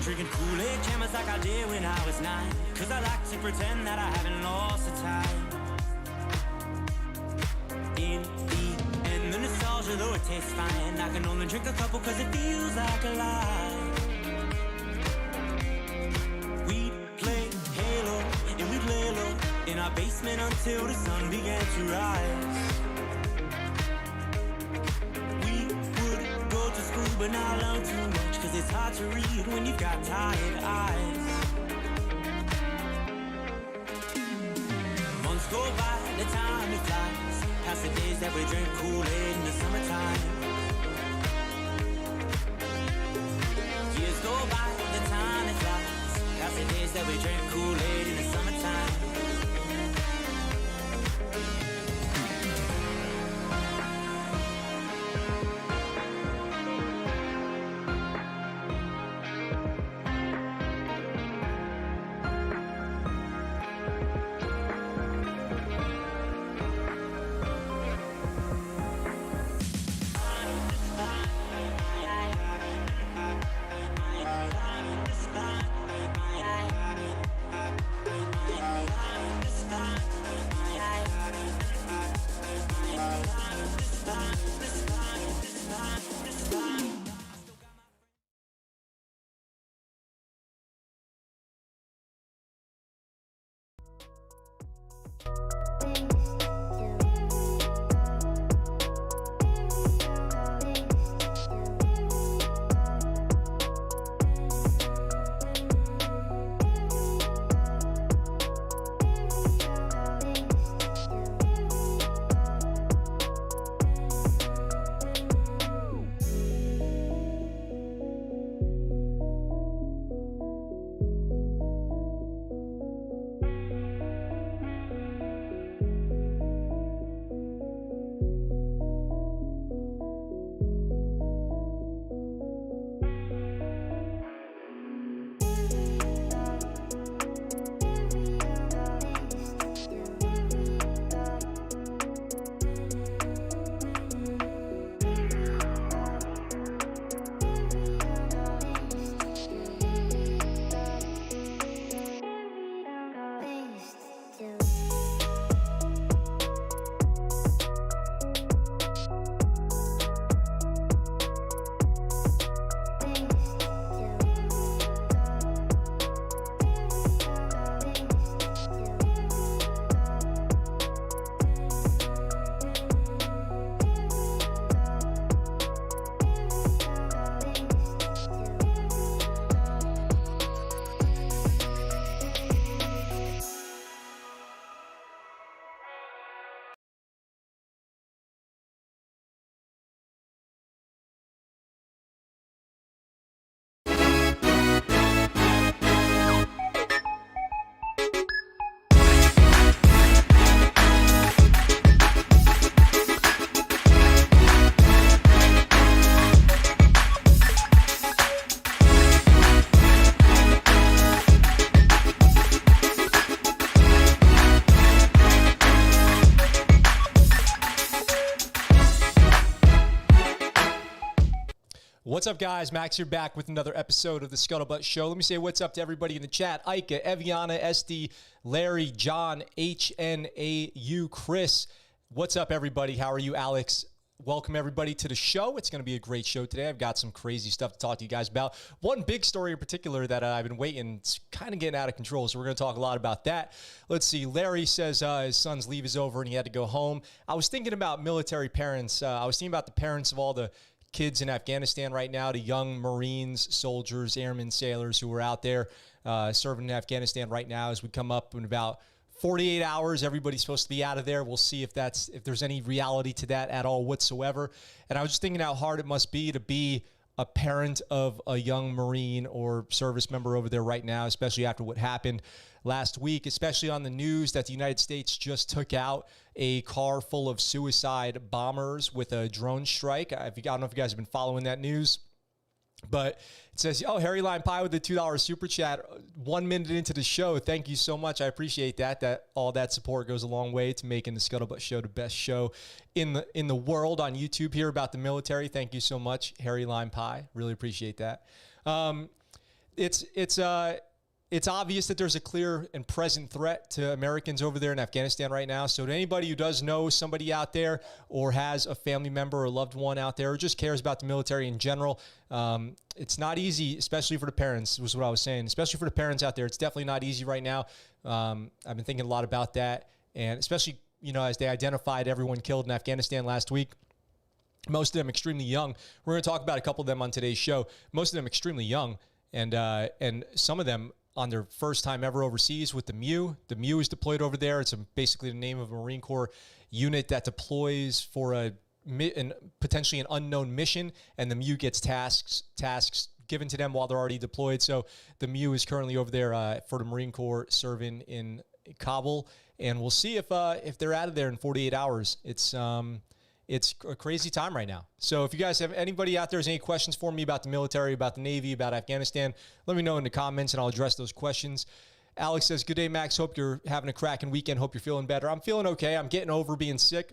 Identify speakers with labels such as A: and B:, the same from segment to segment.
A: Drinking Kool-Aid cameras like I did when I was 9. Cause I like to pretend that I haven't lost the time. In the end, the nostalgia, though it tastes fine, I can only drink a couple cause it feels like a lie. We'd play Halo and we'd lay low in our basement until the sun began to rise. We would go to school but not learn too much, cause it's hard to read when you've got tired eyes. Months go by, the time it flies, past the days that we drink Kool-Aid in the summertime. Years go by, the time it flies, past the days that we drink Kool-Aid in the summertime.
B: What's up, guys? Max here, back with another episode of the ScuttleButt Show. Let me say what's up to everybody in the chat. Ika, Eviana, SD, Larry, John, HNAU, Chris. What's up, everybody? How are you, Alex? Welcome, everybody, to the show. It's going to be a great show today. I've got some crazy stuff to talk to you guys about. One big story in particular that I've been waiting, it's kind of getting out of control, so we're going to talk a lot about that. Let's see. Larry says his son's leave is over and he had to go home. I was thinking about military parents. I was thinking about the parents of all the kids in Afghanistan right now, the young Marines, soldiers, airmen, sailors who are out there serving in Afghanistan right now. As we come up in about 48 hours, everybody's supposed to be out of there. We'll see if there's any reality to that at all whatsoever. And I was just thinking how hard it must be to be a parent of a young Marine or service member over there right now, especially after what happened last week, especially on the news that the United States just took out a car full of suicide bombers with a drone strike. I don't know if you guys have been following that news, but it says, oh, Harry Lime Pie with the $2 super chat 1 minute into the show. Thank you so much. I appreciate that. That all that support goes a long way to making the ScuttleButt Show the best show in the world on YouTube here about the military. Thank you so much, Harry Lime Pie. Really appreciate that. It's obvious that there's a clear and present threat to Americans over there in Afghanistan right now. So to anybody who does know somebody out there or has a family member or loved one out there or just cares about the military in general, it's not easy, especially for the parents, was what I was saying, especially for the parents out there. It's definitely not easy right now. I've been thinking a lot about that, and especially, as they identified everyone killed in Afghanistan last week. Most of them extremely young. We're going to talk about a couple of them on today's show. Most of them extremely young, and some of them on their first time ever overseas with the MEU. The MEU is deployed over there. It's basically the name of a Marine Corps unit that deploys for potentially an unknown mission, and the MEU gets tasks given to them while they're already deployed. So the MEU is currently over there for the Marine Corps serving in Kabul, and we'll see if they're out of there in 48 hours. It's a crazy time right now. So if you guys have anybody out there has any questions for me about the military, about the Navy, about Afghanistan, let me know in the comments and I'll address those questions. Alex says, good day, Max. Hope you're having a cracking weekend. Hope you're feeling better. I'm feeling okay. I'm getting over being sick.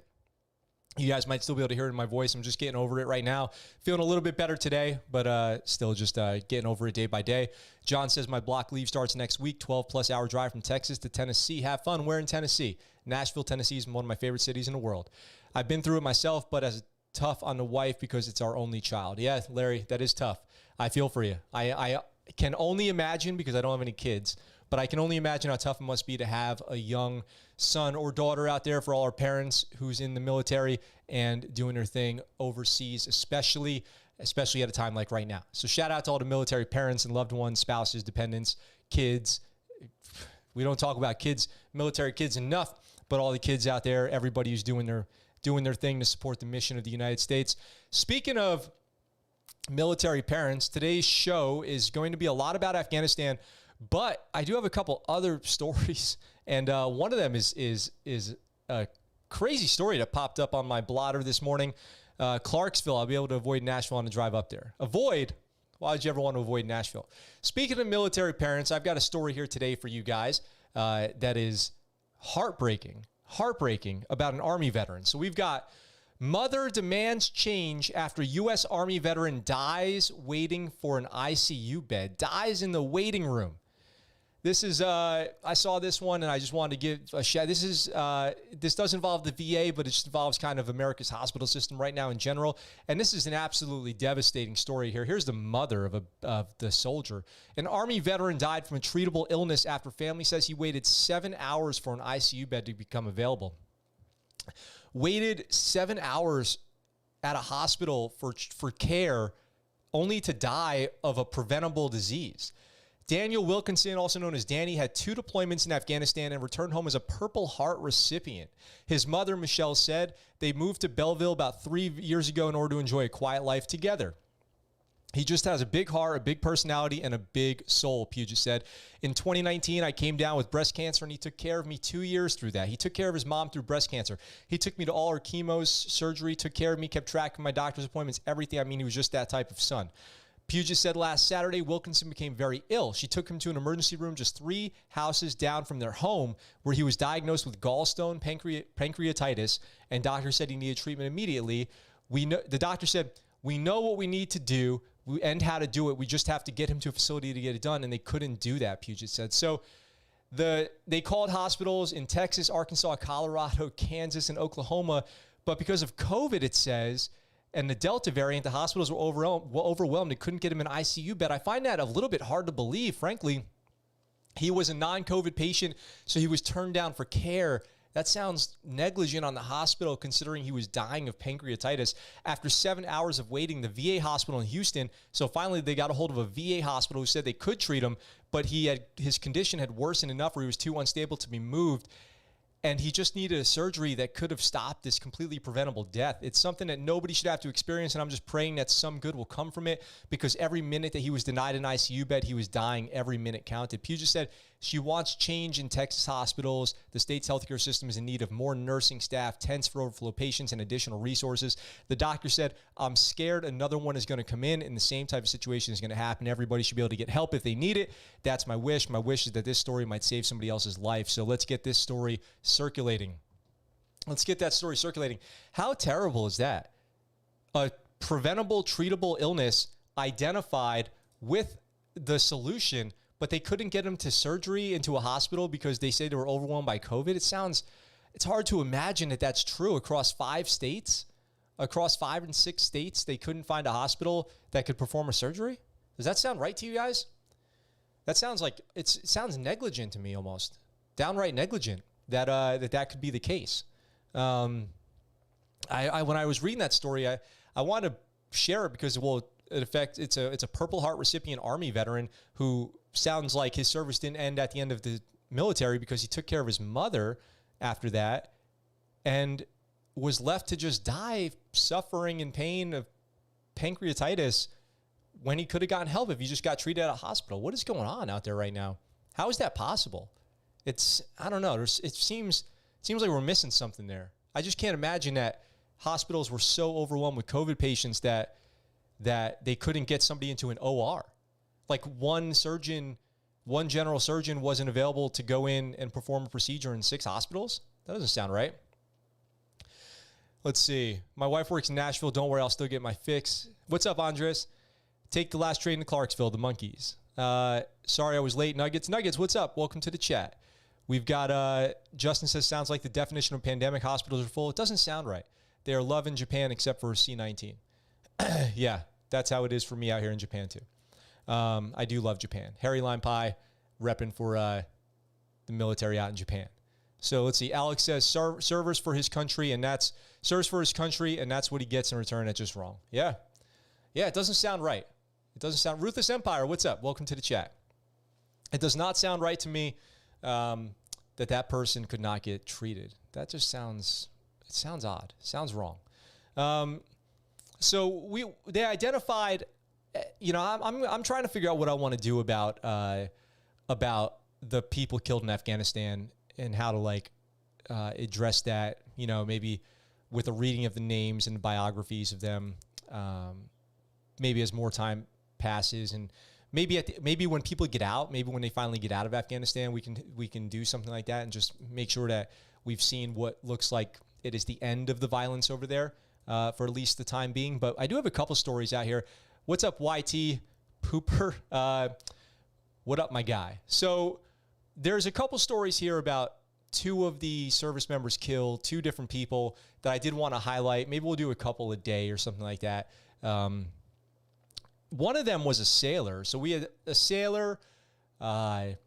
B: You guys might still be able to hear it in my voice. I'm just getting over it right now. Feeling a little bit better today, but still just getting over it day by day. John says, my block leave starts next week, 12-plus hour drive from Texas to Tennessee. Have fun. Where in Tennessee? Nashville, Tennessee is one of my favorite cities in the world. I've been through it myself, but as tough on the wife because it's our only child. Yeah, Larry, that is tough. I feel for you. I can only imagine, because I don't have any kids, but I can only imagine how tough it must be to have a young son or daughter out there for all our parents who's in the military and doing their thing overseas, especially at a time like right now. So shout out to all the military parents and loved ones, spouses, dependents, kids. We don't talk about kids, military kids enough, but all the kids out there, everybody who's doing their thing to support the mission of the United States. Speaking of military parents, today's show is going to be a lot about Afghanistan, but I do have a couple other stories, and one of them is a crazy story that popped up on my blotter this morning. Clarksville, I'll be able to avoid Nashville on the drive up there. Avoid? Why would you ever want to avoid Nashville? Speaking of military parents, I've got a story here today for you guys that is heartbreaking about an Army veteran. So we've got mother demands change after U.S. Army veteran dies waiting for an ICU bed, dies in the waiting room. This is, I saw this one and I just wanted to give a shout. This does involve the VA, but it just involves kind of America's hospital system right now in general. And this is an absolutely devastating story here. Here's the mother of the soldier. An Army veteran died from a treatable illness after family says he waited 7 hours for an ICU bed to become available. Waited 7 hours at a hospital for care only to die of a preventable disease. Daniel Wilkinson, also known as Danny, had 2 deployments in Afghanistan and returned home as a Purple Heart recipient. His mother, Michelle, said they moved to Belleville about 3 years ago in order to enjoy a quiet life together. He just has a big heart, a big personality, and a big soul, Puget said. In 2019, I came down with breast cancer, and he took care of me 2 years through that. He took care of his mom through breast cancer. He took me to all her chemos, surgery, took care of me, kept track of my doctor's appointments, everything. I mean, he was just that type of son. Puget said last Saturday, Wilkinson became very ill. She took him to an emergency room just 3 houses down from their home, where he was diagnosed with gallstone pancreatitis, and doctors said he needed treatment immediately. The doctor said, we know what we need to do and how to do it. We just have to get him to a facility to get it done, and they couldn't do that, Puget said. So they called hospitals in Texas, Arkansas, Colorado, Kansas, and Oklahoma, but because of COVID, it says, and the Delta variant, the hospitals were overwhelmed. They couldn't get him an ICU bed. I find that a little bit hard to believe, frankly. He was a non-COVID patient, so he was turned down for care. That sounds negligent on the hospital, considering he was dying of pancreatitis. After 7 hours of waiting, the VA hospital in Houston, so finally they got a hold of a VA hospital who said they could treat him, but his condition had worsened enough where he was too unstable to be moved. And he just needed a surgery that could have stopped this completely preventable death. It's something that nobody should have to experience, and I'm just praying that some good will come from it, because every minute that he was denied an ICU bed, he was dying. Every minute counted. Puget said she wants change in Texas hospitals. The state's healthcare system is in need of more nursing staff, tents for overflow patients, and additional resources. The doctor said, I'm scared another one is going to come in, and the same type of situation is going to happen. Everybody should be able to get help if they need it. That's my wish. My wish is that this story might save somebody else's life. So let's get this story circulating. Let's get that story circulating. How terrible is that? A preventable, treatable illness identified with the solution, but they couldn't get him to surgery into a hospital because they say they were overwhelmed by COVID. It's hard to imagine that that's true across 5 states. Across 5 and 6 states, they couldn't find a hospital that could perform a surgery. Does that sound right to you guys? That sounds like it sounds negligent to me, almost downright negligent that that could be the case. When I was reading that story, I wanted to share it because it's a Purple Heart recipient Army veteran who sounds like his service didn't end at the end of the military because he took care of his mother after that and was left to just die suffering in pain of pancreatitis when he could have gotten help if he just got treated at a hospital. What is going on out there right now? How is that possible? I don't know. It seems like we're missing something there. I just can't imagine that hospitals were so overwhelmed with COVID patients that they couldn't get somebody into an OR. Like one general surgeon wasn't available to go in and perform a procedure in 6 hospitals? That doesn't sound right. Let's see. My wife works in Nashville. Don't worry, I'll still get my fix. What's up, Andres? Take the last train to Clarksville, the Monkeys. Sorry I was late. Nuggets, what's up? Welcome to the chat. We've got, Justin says, sounds like the definition of pandemic hospitals are full. It doesn't sound right. They are loving Japan except for C-19. Yeah, that's how it is for me out here in Japan, too. I do love Japan. Harry Lime Pie repping for the military out in Japan. So let's see. Alex says servers for his country, and that's what he gets in return. That's just wrong. Yeah. Yeah, it doesn't sound right. It doesn't sound. Ruthless Empire, what's up? Welcome to the chat. It does not sound right to me that person could not get treated. That just sounds odd. Sounds wrong. So they identified. I'm trying to figure out what I want to do about the people killed in Afghanistan and how to address that. Maybe with a reading of the names and biographies of them. Maybe as more time passes, and maybe when people get out, maybe when they finally get out of Afghanistan, we can do something like that and just make sure that we've seen what looks like it is the end of the violence over there for at least the time being. But I do have a couple stories out here. What's up, YT Pooper? What up, my guy? So there's a couple stories here about 2 of the service members killed, 2 different people that I did want to highlight. Maybe we'll do a couple a day or something like that. One of them was a sailor. So we had a sailor, 11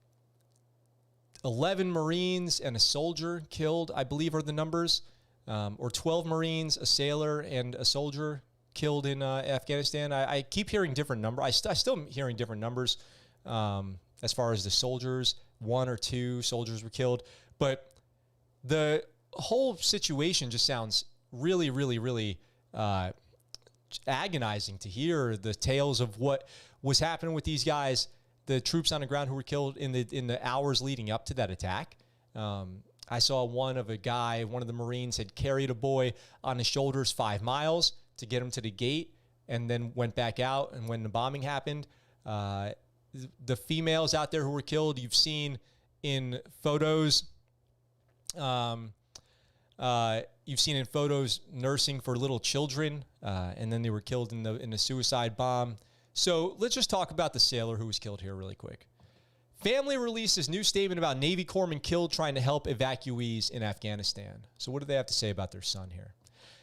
B: Marines, and a soldier killed, I believe are the numbers, or 12 Marines, a sailor, and a soldier killed in Afghanistan. I keep hearing different numbers. I still am hearing different numbers as far as the soldiers. 1 or 2 soldiers were killed. But the whole situation just sounds really, really, really agonizing to hear the tales of what was happening with these guys, the troops on the ground who were killed in the hours leading up to that attack. I saw one of the Marines had carried a boy on his shoulders 5 miles to get him to the gate and then went back out. And when the bombing happened, the females out there who were killed, you've seen in photos, nursing for little children, and then they were killed in the suicide bomb. So let's just talk about the sailor who was killed here really quick. Family releases new statement about Navy corpsman killed trying to help evacuees in Afghanistan. So what do they have to say about their son here?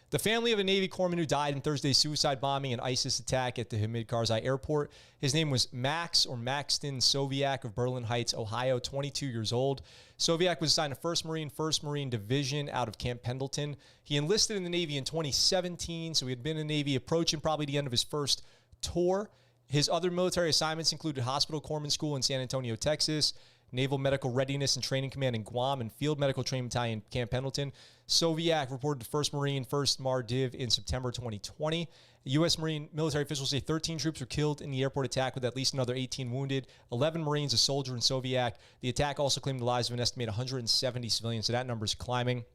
B: The family of a Navy corpsman who died in Thursday's suicide bombing and ISIS attack at the Hamid Karzai airport. His name was Maxton Soviak of Berlin Heights, Ohio, 22 years old. Soviak was assigned to 1st Marine Division out of Camp Pendleton. He enlisted in the Navy in 2017, so he had been in the Navy approaching probably the end of his first tour. His other military assignments included Hospital Corpsman School in San Antonio, Texas, Naval Medical Readiness and Training Command in Guam, and Field Medical Training Battalion Camp Pendleton. Soviak reported to 1st Marine, 1st Mar Div in September 2020. U.S. Marine military officials say 13 troops were killed in the airport attack with at least another 18 wounded, 11 Marines, a soldier, and Soviak. The attack also claimed the lives of an estimated 170 civilians, so that number is climbing.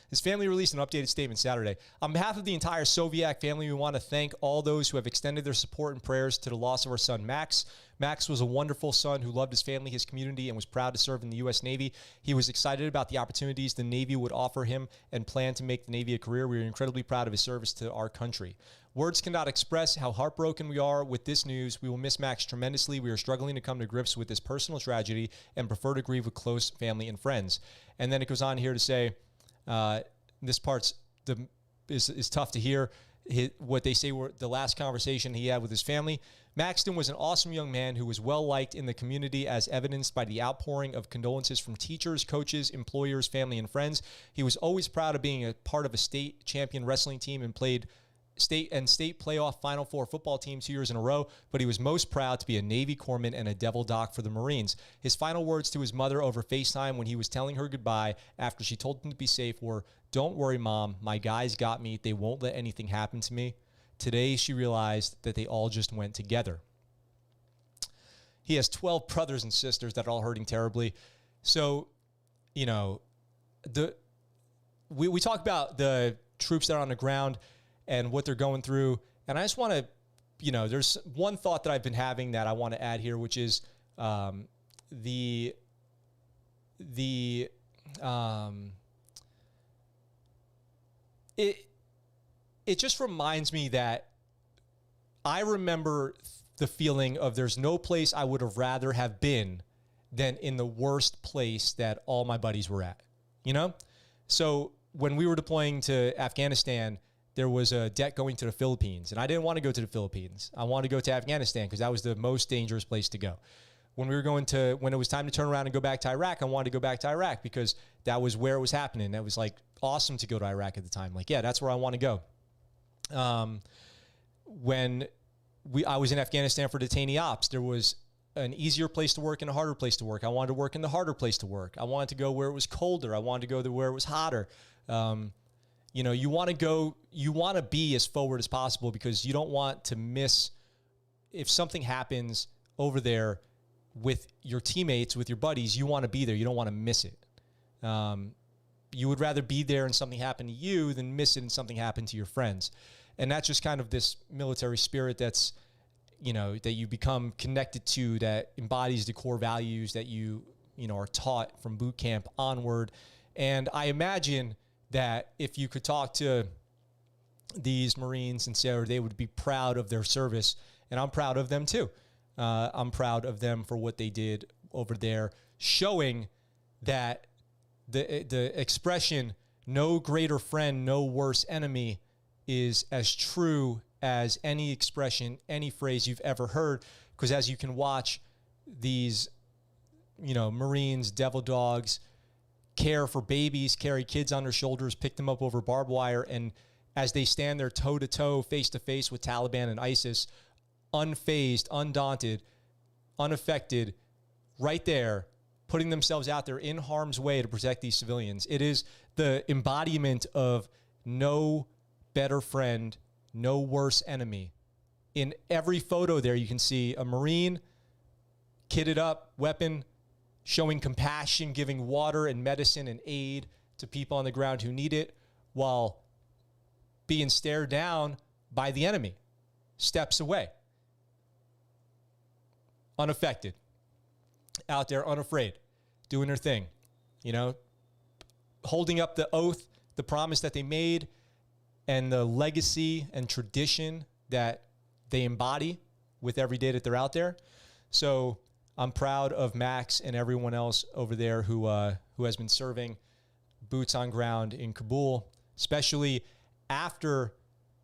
B: His family released an updated statement Saturday. On behalf of the entire Soviak family, we want to thank all those who have extended their support and prayers to the loss of our son, Max. Max was a wonderful son who loved his family, his community, and was proud to serve in the U.S. Navy. He was excited about the opportunities the Navy would offer him and planned to make the Navy a career. We are incredibly proud of his service to our country. Words cannot express how heartbroken we are with this news. We will miss Max tremendously. We are struggling to come to grips with this personal tragedy and prefer to grieve with close family and friends. And then it goes on here to say, this part's is tough to hear. What they say were the last conversation he had with his family. Maxton was an awesome young man who was well-liked in the community, as evidenced by the outpouring of condolences from teachers, coaches, employers, family, and friends. He was always proud of being a part of a state champion wrestling team and played state playoff Final Four football team 2 years in a row, but he was most proud to be a Navy corpsman and a Devil Doc for the Marines. His final words to his mother over FaceTime when he was telling her goodbye after she told him to be safe were, "Don't worry, Mom. My guys got me. They won't let anything happen to me." Today, she realized that they all just went together. He has 12 brothers and sisters that are all hurting terribly. So, you know, we talk about the troops that are on the ground and what they're going through. And I just want to, you know, there's one thought that I've been having that I want to add here, which is it just reminds me that I remember the feeling of there's no place I would have rather have been than in the worst place that all my buddies were at, you know? So when we were deploying to Afghanistan, there was a debt going to the Philippines, and I didn't want to go to the Philippines. I wanted to go to Afghanistan because that was the most dangerous place to go. When it was time to turn around and go back to Iraq, I wanted to go back to Iraq because that was where it was happening. That was like awesome to go to Iraq at the time. Like, yeah, that's where I want to go. When I was in Afghanistan for detainee ops, there was an easier place to work and a harder place to work. I wanted to work in the harder place to work. I wanted to go where it was colder. I wanted to go to where it was hotter. You know, you want to be as forward as possible because you don't want to miss if something happens over there with your teammates, with your buddies, you want to be there. You don't want to miss it. You would rather be there and something happen to you than miss it and something happen to your friends. And that's just kind of this military spirit that's, you know, that you become connected to, that embodies the core values that you know, are taught from boot camp onward. And I imagine that if you could talk to these Marines and say they would be proud of their service, and I'm proud of them too. I'm proud of them for what they did over there, showing that the expression, no greater friend, no worse enemy, is as true as any expression, any phrase you've ever heard. Because as you can watch these, you know, Marines, devil dogs, care for babies, carry kids on their shoulders, pick them up over barbed wire, and as they stand there toe-to-toe, face-to-face with Taliban and ISIS, unfazed, undaunted, unaffected, right there, putting themselves out there in harm's way to protect these civilians. It is the embodiment of no better friend, no worse enemy. In every photo there, you can see a Marine, kitted up, weapon, showing compassion, giving water and medicine and aid to people on the ground who need it, while being stared down by the enemy, steps away. Unaffected, out there unafraid, doing their thing, you know, holding up the oath, the promise that they made, and the legacy and tradition that they embody with every day that they're out there. So I'm proud of Max and everyone else over there who has been serving boots on ground in Kabul, especially after,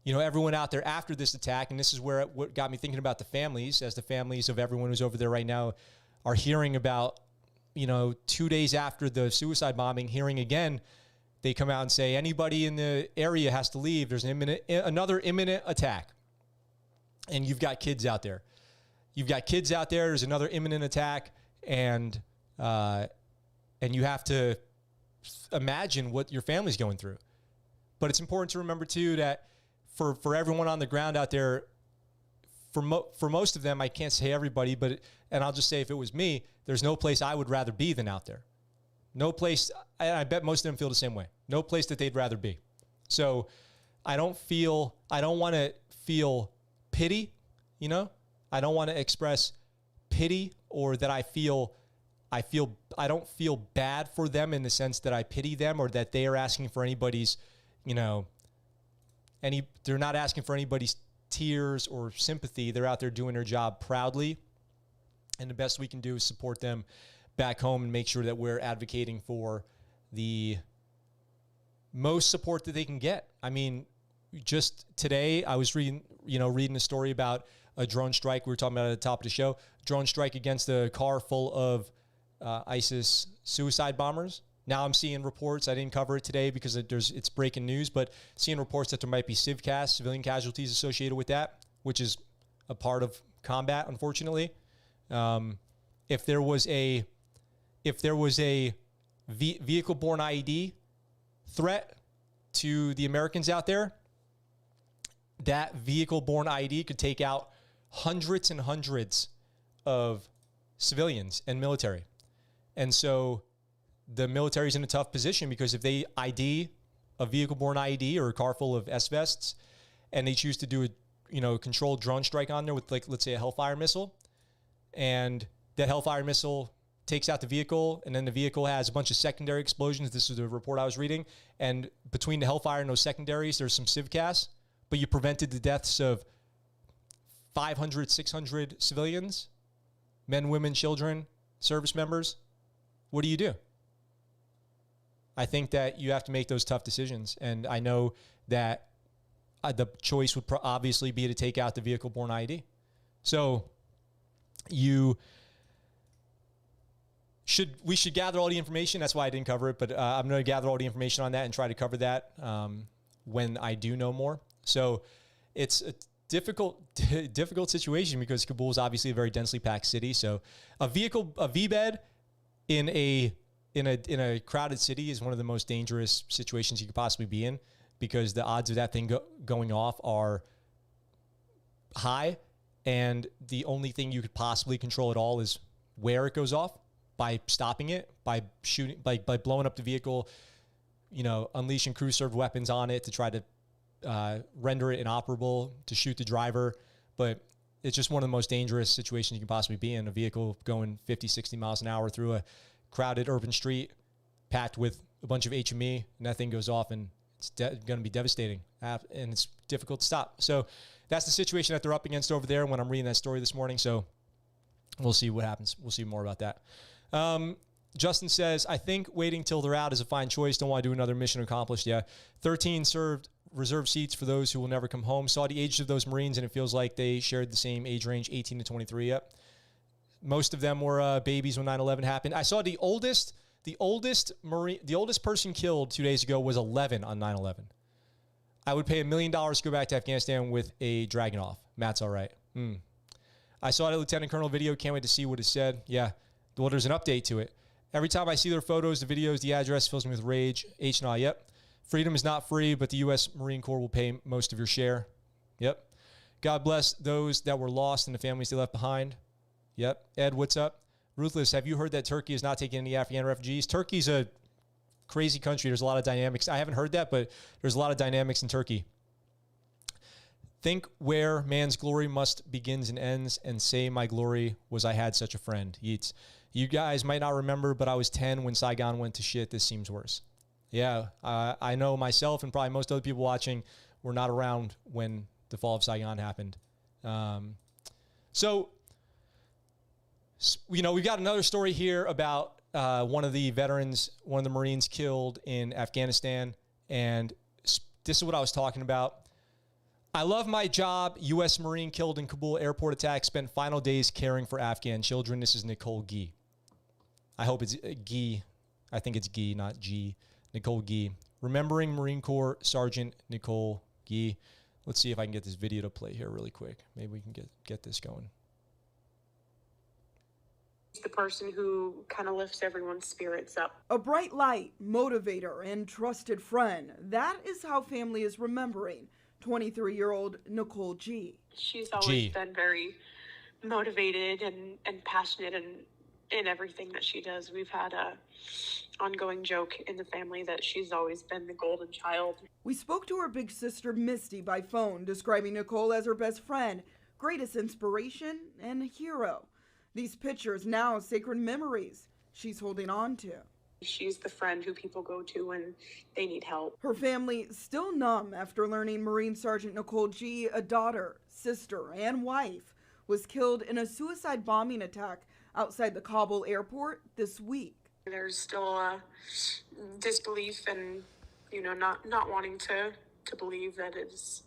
B: you know, everyone out there after this attack. And this is where what got me thinking about the families, as the families of everyone who's over there right now are hearing about, you know, 2 days after the suicide bombing, hearing again, they come out and say anybody in the area has to leave. There's another imminent attack. And you've got kids out there. There's another imminent attack, and you have to imagine what your family's going through. But it's important to remember too that for everyone on the ground out there, for most of them, I can't say everybody, and I'll just say if it was me, there's no place I would rather be than out there. No place, I bet most of them feel the same way. No place that they'd rather be. So I don't want to feel pity, you know? I don't want to express pity, or that I don't feel bad for them in the sense that I pity them, or that they are asking for anybody's, you know, they're not asking for anybody's tears or sympathy. They're out there doing their job proudly. And the best we can do is support them back home and make sure that we're advocating for the most support that they can get. I mean, just today I was reading a story about a drone strike. We were talking about it at the top of the show. Drone strike against a car full of ISIS suicide bombers. Now I'm seeing reports. I didn't cover it today because it's breaking news, but seeing reports that there might be civilian casualties associated with that, which is a part of combat, unfortunately. If there was a vehicle-borne IED threat to the Americans out there, that vehicle-borne IED could take out hundreds and hundreds of civilians and military. And so the military is in a tough position because if they ID a vehicle-borne IED or a car full of S-vests and they choose to do a controlled drone strike on there with, like, let's say a Hellfire missile, and that Hellfire missile takes out the vehicle, and then the vehicle has a bunch of secondary explosions. This is the report I was reading. And between the Hellfire and those secondaries, there's some civcas, but you prevented the deaths of 500, 600 civilians, men, women, children, service members. What do you do? I think that you have to make those tough decisions. And I know that the choice would obviously be to take out the vehicle-borne IED. So we should gather all the information. That's why I didn't cover it, but I'm going to gather all the information on that and try to cover that when I do know more. So it's a difficult situation because Kabul is obviously a very densely packed city. So a V-bed in a crowded city is one of the most dangerous situations you could possibly be in because the odds of that thing going off are high, and the only thing you could possibly control at all is where it goes off. By stopping it, by shooting, by blowing up the vehicle, unleashing crew-served weapons on it to try to render it inoperable, to shoot the driver. But it's just one of the most dangerous situations you can possibly be in, a vehicle going 50, 60 miles an hour through a crowded urban street packed with a bunch of HME, and that thing goes off, and it's going to be devastating, and it's difficult to stop. So that's the situation that they're up against over there when I'm reading that story this morning. So we'll see what happens. We'll see more about that. Justin says, I think waiting till they're out is a fine choice. Don't want to do another mission accomplished. Yeah. 13 served reserve seats for those who will never come home. Saw the ages of those Marines, and it feels like they shared the same age range, 18 to 23. Yep. Most of them were babies when 9/11 happened. I saw the oldest person killed 2 days ago was 11 on 9/11. I would pay $1 million to go back to Afghanistan with a Dragunov. Matt's all right. I saw the Lieutenant Colonel video. Can't wait to see what it said. Yeah. Well, there's an update to it. Every time I see their photos, the videos, the address fills me with rage. H&I, yep. Freedom is not free, but the U.S. Marine Corps will pay most of your share. Yep. God bless those that were lost and the families they left behind. Yep. Ed, what's up? Ruthless, have you heard that Turkey is not taking any Afghan refugees? Turkey's a crazy country. There's a lot of dynamics. I haven't heard that, but there's a lot of dynamics in Turkey. Think where man's glory must begins and ends, and say my glory was I had such a friend. Yeats. You guys might not remember, but I was 10 when Saigon went to shit. This seems worse. Yeah, I know myself and probably most other people watching were not around when the fall of Saigon happened. So, we've got another story here about one of the veterans, one of the Marines killed in Afghanistan. And this is what I was talking about. I love my job. U.S. Marine killed in Kabul airport attack. Spent final days caring for Afghan children. This is Nicole Gee. I hope it's Gee. I think it's Gee, not G. Nicole Gee. Remembering Marine Corps Sergeant Nicole Gee. Let's see if I can get this video to play here really quick. Maybe we can get this going.
C: The person who kind of lifts everyone's spirits up.
D: A bright light, motivator, and trusted friend. That is how family is remembering 23-year-old Nicole G.
C: She's always been very motivated and passionate in everything that she does. We've had a ongoing joke in the family that she's always been the golden child.
D: We spoke to her big sister Misty by phone, describing Nicole as her best friend, greatest inspiration, and hero. These pictures now sacred memories she's holding on to.
C: She's the friend who people go to when they need help.
D: Her family still numb after learning Marine Sergeant Nicole G., a daughter, sister, and wife, was killed in a suicide bombing attack outside the Kabul airport this week.
C: There's still a disbelief and, not wanting to believe that it's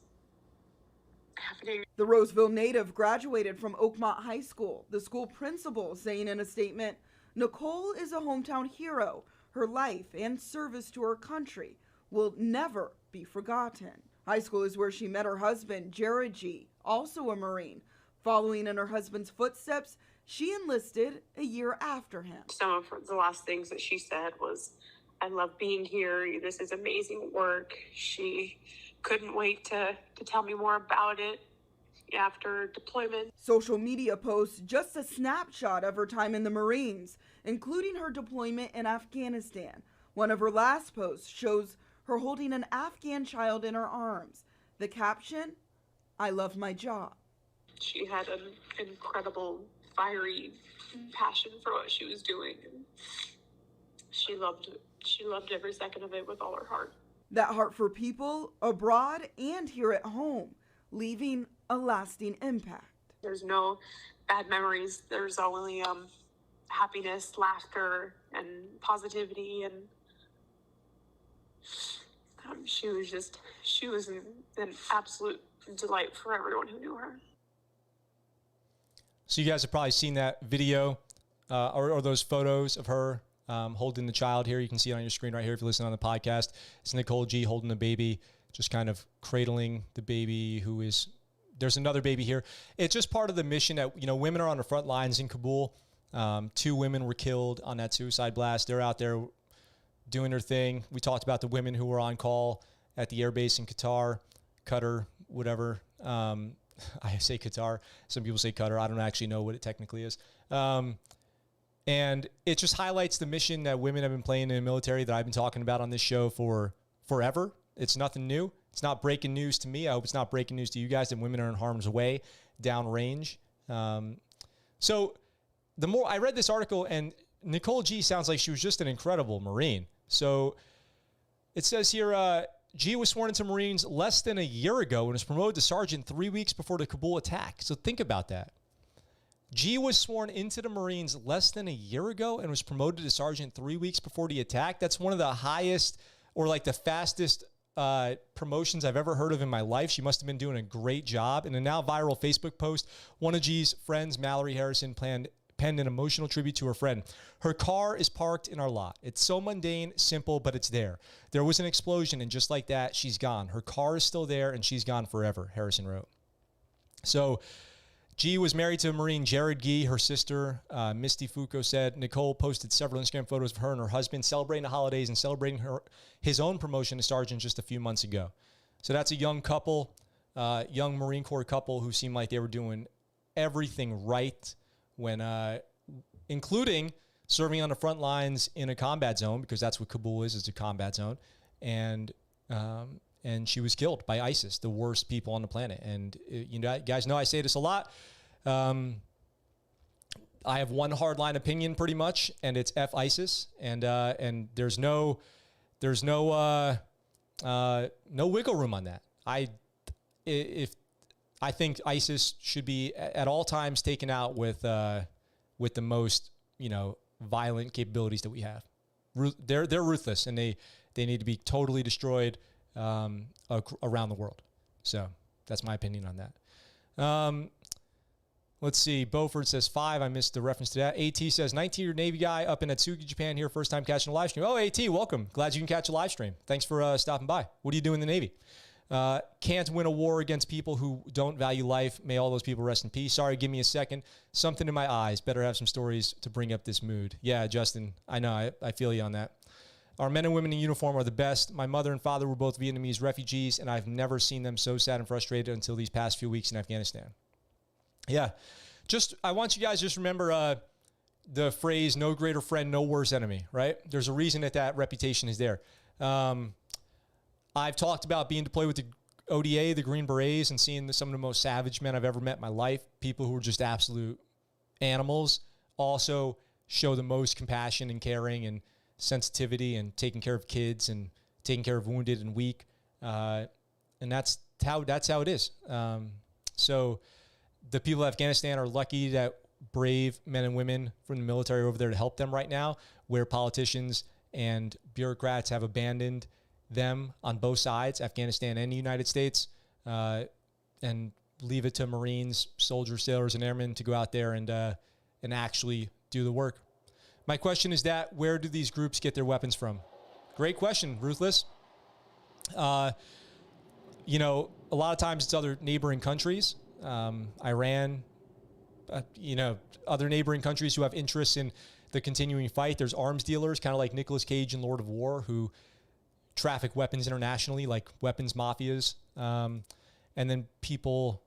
C: happening.
D: The Roseville native graduated from Oakmont High School, the school principal saying in a statement, "Nicole is a hometown hero. Her life and service to her country will never be forgotten." High school is where she met her husband, Jared G., also a Marine. Following in her husband's footsteps, she enlisted a year after him.
C: Some of the last things that she said was, "I love being here. This is amazing work." She couldn't wait to tell me more about it after deployment.
D: Social media posts just a snapshot of her time in the Marines, including her deployment in Afghanistan. One of her last posts shows her holding an Afghan child in her arms. The caption, "I love my job."
C: She had an incredible, fiery passion for what she was doing. And she loved every second of it with all her heart.
D: That heart for people abroad and here at home, leaving a lasting impact.
C: There's no bad memories. There's only happiness, laughter, and positivity. And she was an absolute delight for everyone who knew her.
B: So you guys have probably seen that video or those photos of her holding the child here. You can see it on your screen right here if you're listening on the podcast. It's Nicole G. holding the baby, just kind of cradling the baby there's another baby here. It's just part of the mission that, women are on the front lines in Kabul. 2 women were killed on that suicide blast. They're out there doing their thing. We talked about the women who were on call at the airbase in Qatar, whatever. I say Qatar. Some people say Qatar. I don't actually know what it technically is. And it just highlights the mission that women have been playing in the military that I've been talking about on this show for forever. It's nothing new. It's not breaking news to me. I hope it's not breaking news to you guys that women are in harm's way downrange. So the more I read this article, and Nicole G sounds like she was just an incredible Marine. So it says here, G was sworn into Marines less than a year ago and was promoted to sergeant 3 weeks before the Kabul attack. So think about that. G was sworn into the Marines less than a year ago and was promoted to sergeant 3 weeks before the attack. That's one of the highest or like the fastest promotions I've ever heard of in my life. She must have been doing a great job. In a now viral Facebook post, one of G's friends, Mallory Harrison, penned an emotional tribute to her friend. "Her car is parked in our lot. It's so mundane, simple, but it's there. There was an explosion, and just like that, she's gone. Her car is still there, and she's gone forever," Harrison wrote. So G was married to Marine Jared Gee. Her sister, Misty Foucault, said Nicole posted several Instagram photos of her and her husband celebrating the holidays and celebrating his own promotion to sergeant just a few months ago. So that's a young couple, young Marine Corps couple who seemed like they were doing everything right when, including serving on the front lines in a combat zone, because that's what Kabul is, it's a combat zone. And she was killed by ISIS, the worst people on the planet. And you guys know I say this a lot. I have one hardline opinion pretty much, and it's F ISIS. And there's no wiggle room on that. I think ISIS should be at all times taken out with the most violent capabilities that we have. They're ruthless, and they need to be totally destroyed around the world. So that's my opinion on that. Let's see. Beaufort says 5. I missed the reference to that. AT says 19-year Navy guy up in Atsugi, Japan here. First time catching a live stream. Oh, AT, welcome. Glad you can catch a live stream. Thanks for stopping by. What do you do in the Navy? Can't win a war against people who don't value life. May all those people rest in peace. Sorry, give me a second. Something in my eyes. Better have some stories to bring up this mood. Yeah, Justin, I know. I feel you on that. Our men and women in uniform are the best. My mother and father were both Vietnamese refugees, and I've never seen them so sad and frustrated until these past few weeks in Afghanistan. Yeah. I want you guys just remember the phrase, no greater friend, no worse enemy, right? There's a reason that reputation is there. I've talked about being deployed with the ODA, the Green Berets, and seeing some of the most savage men I've ever met in my life, people who are just absolute animals, also show the most compassion and caring and sensitivity and taking care of kids and taking care of wounded and weak. And that's how it is. So the people of Afghanistan are lucky that brave men and women from the military are over there to help them right now, where politicians and bureaucrats have abandoned them on both sides, Afghanistan and the United States, and leave it to Marines, soldiers, sailors, and airmen to go out there and actually do the work. My question is that, where do these groups get their weapons from? Great question, Ruthless. You know, a lot of times it's other neighboring countries, Iran, you know, other neighboring countries who have interests in the continuing fight. There's arms dealers, kind of like Nicolas Cage in Lord of War, who traffic weapons internationally, like weapons mafias. And then people,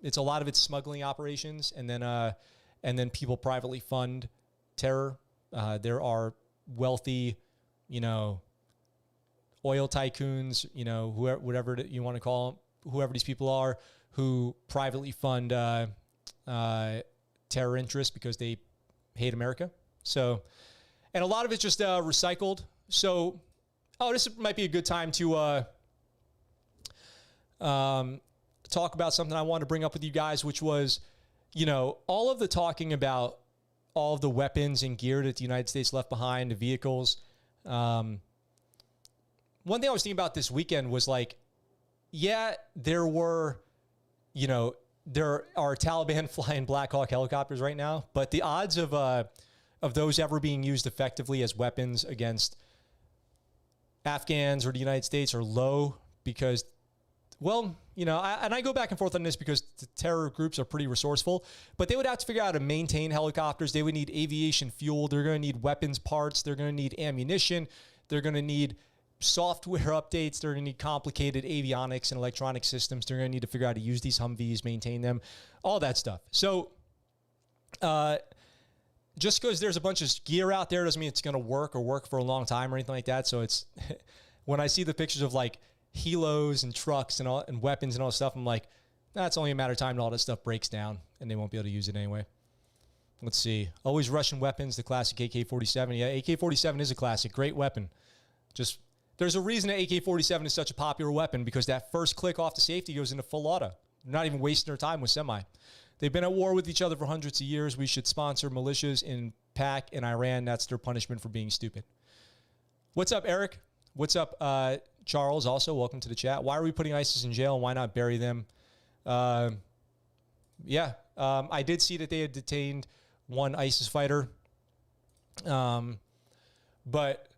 B: it's a lot of it's smuggling operations, and then people privately fund terror. There are wealthy, you know, oil tycoons, you know, whoever, whatever you want to call them, whoever these people are, who privately fund terror interests because they hate America. So, and a lot of it's just recycled. So, this might be a good time to talk about something I wanted to bring up with you guys, which was, you know, all of the talking about all of the weapons and gear that the United States left behind, the vehicles. One thing I was thinking about this weekend was like, yeah, there were, you know, there are Taliban flying Black Hawk helicopters right now, but the odds of those ever being used effectively as weapons against Afghans or the United States are low because, well, you know, I go back and forth on this because the terror groups are pretty resourceful, but they would have to figure out how to maintain helicopters. They would need aviation fuel. They're going to need weapons parts. They're going to need ammunition. They're going to need software updates. They're going to need complicated avionics and electronic systems. They're going to need to figure out how to use these Humvees, maintain them, all that stuff. So just because there's a bunch of gear out there doesn't mean it's going to work or work for a long time or anything like that. So it's when I see the pictures of like helos and trucks and all and weapons and all this stuff, I'm like, it's only a matter of time till all this stuff breaks down and they won't be able to use it anyway. Let's see. Always Russian weapons, the classic AK-47. Yeah, AK-47 is a classic. Great weapon. Just there's a reason that AK-47 is such a popular weapon, because that first click off the safety goes into full auto. They're not even wasting their time with semi. They've been at war with each other for hundreds of years. We should sponsor militias in Pak and Iran. That's their punishment for being stupid. What's up, Eric? What's up, Charles? Also, welcome to the chat. Why are we putting ISIS in jail and why not bury them? I did see that they had detained one ISIS fighter. But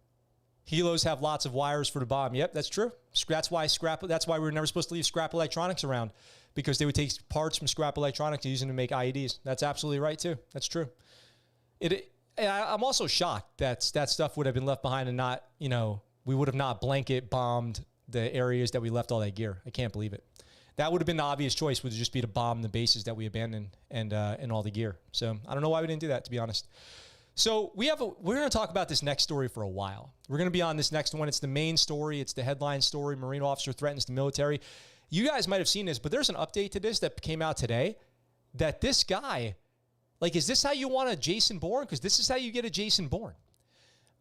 B: helos have lots of wires for the bomb. Yep, that's true. That's why we were never supposed to leave scrap electronics around, because they would take parts from scrap electronics and use them to make IEDs. That's absolutely right too. That's true. I'm also shocked that that stuff would have been left behind and not, you know, we would have not blanket bombed the areas that we left all that gear. I can't believe it. That would have been the obvious choice, would just be to bomb the bases that we abandoned and all the gear. So I don't know why we didn't do that, to be honest. So we're going to talk about this next story for a while. We're going to be on this next one. It's the main story. It's the headline story. Marine officer threatens the military. You guys might have seen this, but there's an update to this that came out today that this guy, like, is this how you want a Jason Bourne? Because this is how you get a Jason Bourne.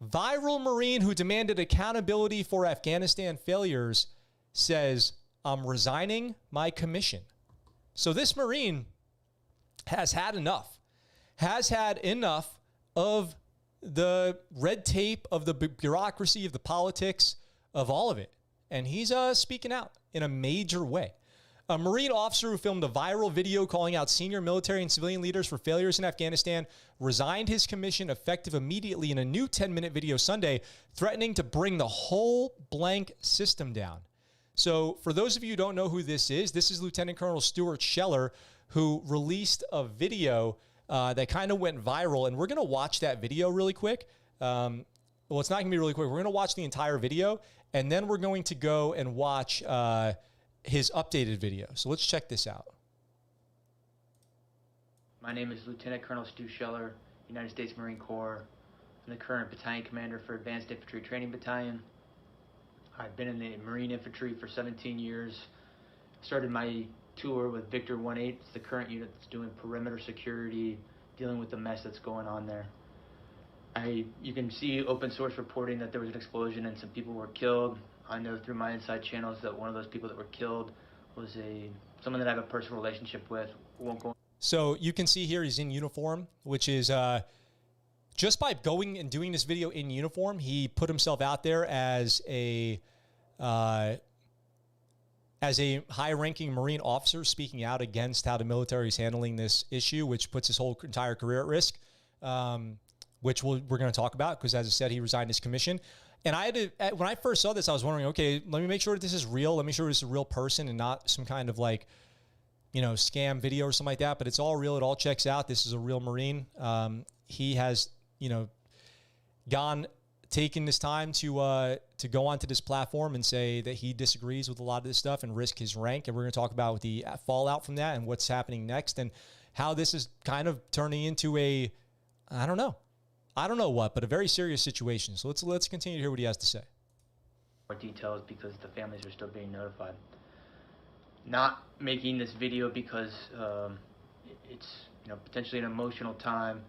B: Viral Marine who demanded accountability for Afghanistan failures says, I'm resigning my commission. So this Marine has had enough of the red tape, of the bureaucracy, of the politics, of all of it. And he's speaking out in a major way. A Marine officer who filmed a viral video calling out senior military and civilian leaders for failures in Afghanistan resigned his commission effective immediately in a new 10-minute video Sunday, threatening to bring the whole blank system down. So for those of you who don't know who this is Lieutenant Colonel Stuart Scheller, who released a video that kind of went viral. And we're going to watch that video really quick. Well, it's not going to be really quick. We're going to watch the entire video, and then we're going to go and watch his updated video. So let's check this out.
E: My name is Lieutenant Colonel Stu Scheller, United States Marine Corps. I'm the current battalion commander for Advanced Infantry Training Battalion. I've been in the Marine Infantry for 17 years. Started my tour with Victor 1-8. It's the current unit that's doing perimeter security, dealing with the mess that's going on there. You can see open source reporting that there was an explosion and some people were killed. I know through my inside channels that one of those people that were killed was someone that I have a personal relationship with. Won't go.
B: So you can see here he's in uniform, which is just by going and doing this video in uniform, he put himself out there as a high-ranking Marine officer speaking out against how the military is handling this issue, which puts his whole entire career at risk, which we're going to talk about because, as I said, he resigned his commission. And I had to, when I first saw this, I was wondering, okay, let me make sure that this is real. Let me make sure this is a real person and not some kind of like, scam video or something like that. But it's all real. It all checks out. This is a real Marine. He has, taken this time to go onto this platform and say that he disagrees with a lot of this stuff and risk his rank. And we're going to talk about the fallout from that and what's happening next and how this is kind of turning into I don't know what, but a very serious situation. So let's continue to hear what he has to say.
E: More details because the families are still being notified. Not making this video because it's potentially an emotional time.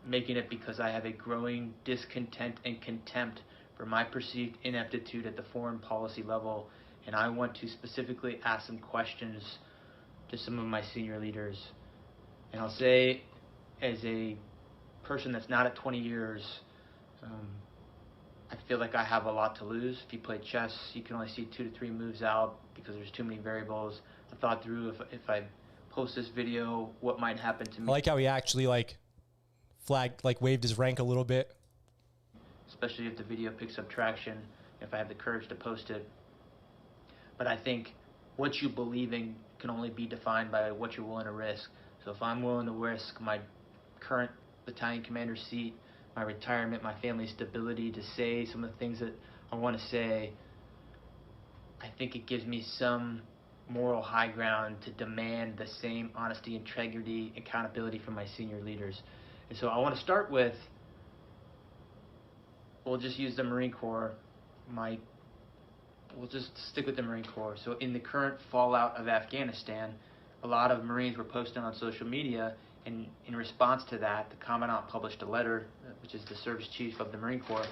E: Making it because I have a growing discontent and contempt for my perceived ineptitude at the foreign policy level, and I want to specifically ask some questions to some of my senior leaders. And I'll say, as a person that's not at 20 years, I feel like I have a lot to lose. If you play chess, you can only see 2 to 3 moves out because there's too many variables. I thought through if I post this video, what might happen to me.
B: I like how he actually waved his rank a little bit.
E: Especially if the video picks up traction, if I have the courage to post it. But I think what you believe in can only be defined by what you're willing to risk. So if I'm willing to risk my current battalion commander seat, my retirement, my family's stability to say some of the things that I want to say, I think it gives me some moral high ground to demand the same honesty, integrity, accountability from my senior leaders. And so I want to start with, we'll just use the Marine Corps. We'll just stick with the Marine Corps. So in the current fallout of Afghanistan, a lot of Marines were posting on social media, and in response to that, the Commandant published a letter, which is the Service Chief of the Marine Corps.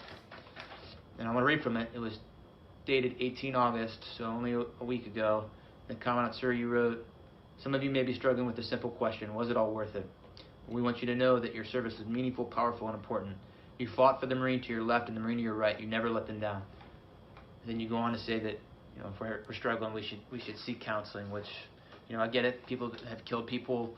E: And I want to read from it. It was dated 18 August, so only a week ago. The Commandant, sir, you wrote, "Some of you may be struggling with a simple question. Was it all worth it? We want you to know that your service is meaningful, powerful, and important. You fought for the Marine to your left and the Marine to your right. You never let them down." And then you go on to say that, if we're struggling, we should seek counseling, which, I get it. People have killed people.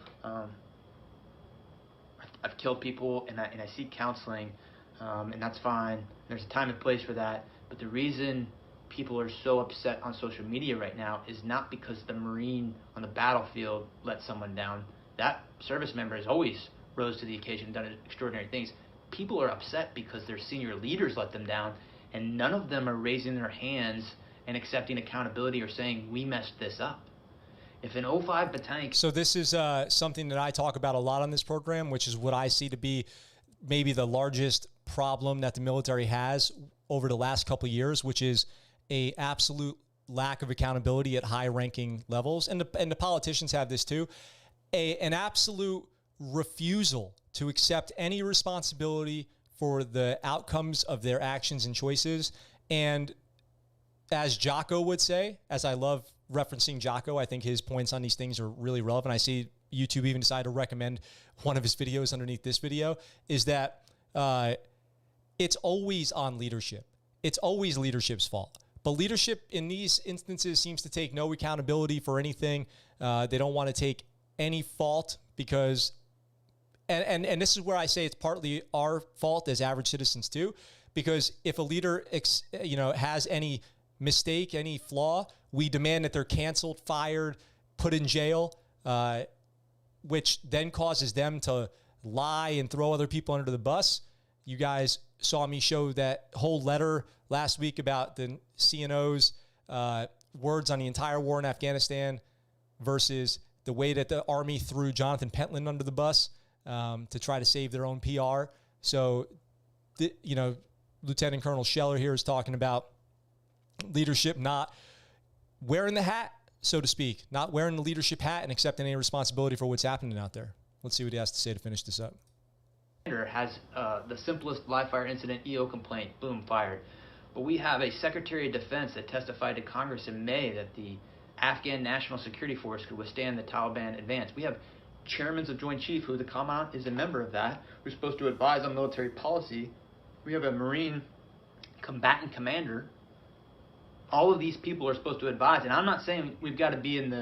E: I've killed people, and I seek counseling, and that's fine. There's a time and place for that. But the reason people are so upset on social media right now is not because the Marine on the battlefield let someone down. That service member has always rose to the occasion and done extraordinary things. People are upset because their senior leaders let them down, and none of them are raising their hands and accepting accountability or saying, we messed this up. If an 05 battalion...
B: So this is something that I talk about a lot on this program, which is what I see to be maybe the largest problem that the military has over the last couple of years, which is a absolute lack of accountability at high-ranking levels. And the politicians have this too. An absolute refusal to accept any responsibility for the outcomes of their actions and choices. And as Jocko would say, as I love referencing Jocko, I think his points on these things are really relevant. I see YouTube even decided to recommend one of his videos underneath this video, is that it's always on leadership. It's always leadership's fault. But leadership in these instances seems to take no accountability for anything. They don't want to take any fault because, and this is where I say it's partly our fault as average citizens too, because if a leader has any mistake, any flaw, we demand that they're canceled, fired, put in jail, which then causes them to lie and throw other people under the bus. You guys saw me show that whole letter last week about the CNO's words on the entire war in Afghanistan versus the way that the Army threw Jonathan Pentland under the bus to try to save their own PR. So, Lieutenant Colonel Scheller here is talking about leadership not wearing the hat, so to speak, not wearing the leadership hat and accepting any responsibility for what's happening out there. Let's see what he has to say to finish this up.
E: has the simplest live fire incident EO complaint, boom, fired. But we have a Secretary of Defense that testified to Congress in May that the Afghan National Security Force could withstand the Taliban advance. We have chairmen of Joint Chief, who the Commandant is a member of that, who's supposed to advise on military policy. We have a Marine combatant commander. All of these people are supposed to advise. And I'm not saying we've got to be in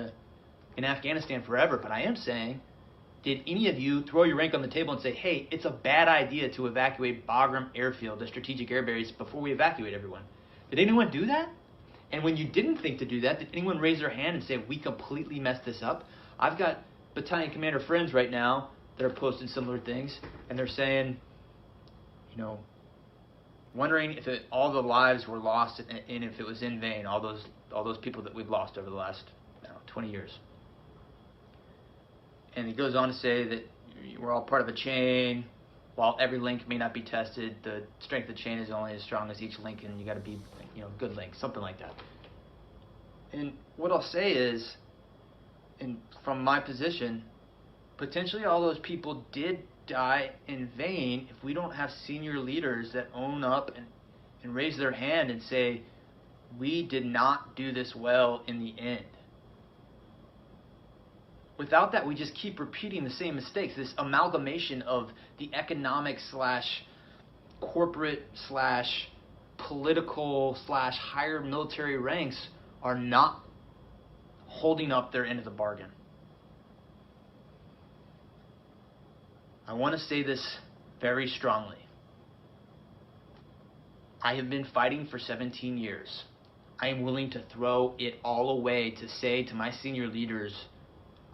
E: Afghanistan forever, but I am saying, did any of you throw your rank on the table and say, hey, it's a bad idea to evacuate Bagram Airfield, the strategic air base, before we evacuate everyone? Did anyone do that? And when you didn't think to do that, did anyone raise their hand and say, we completely messed this up? I've got battalion commander friends right now that are posting similar things, and they're saying, wondering if all the lives were lost and if it was in vain, all those people that we've lost over the last 20 years. And he goes on to say that we're all part of a chain. While every link may not be tested, the strength of the chain is only as strong as each link, and you got to be, good link, something like that. And what I'll say is, and from my position, potentially all those people did die in vain if we don't have senior leaders that own up and raise their hand and say, we did not do this well in the end. Without that, we just keep repeating the same mistakes. This amalgamation of the economic / corporate / political / higher military ranks are not holding up their end of the bargain. I want to say this very strongly. I have been fighting for 17 years. I am willing to throw it all away to say to my senior leaders,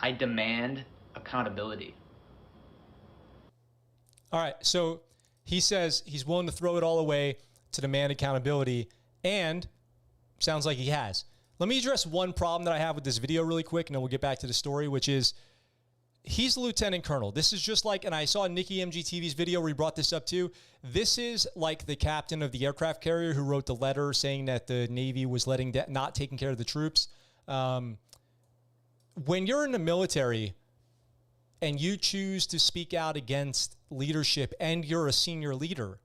E: I demand accountability.
B: All right, so he says he's willing to throw it all away to demand accountability, and sounds like he has. Let me address one problem that I have with this video really quick, and then we'll get back to the story, which is he's a lieutenant colonel. This is just like, and I saw Nikki MGTV's video where he brought this up too. This is like the captain of the aircraft carrier who wrote the letter saying that the Navy was not taking care of the troops. When you're in the military and you choose to speak out against leadership and you're a senior leader,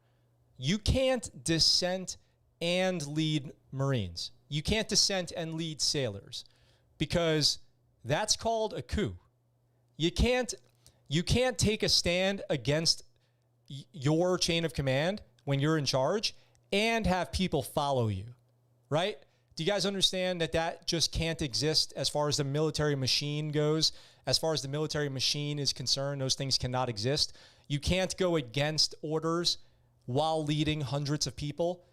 B: you can't dissent and lead Marines. You can't dissent and lead sailors because that's called a coup. You can't take a stand against your chain of command when you're in charge and have people follow you, right? Do you guys understand that just can't exist as far as the military machine goes? As far as the military machine is concerned, those things cannot exist. You can't go against orders while leading hundreds of people.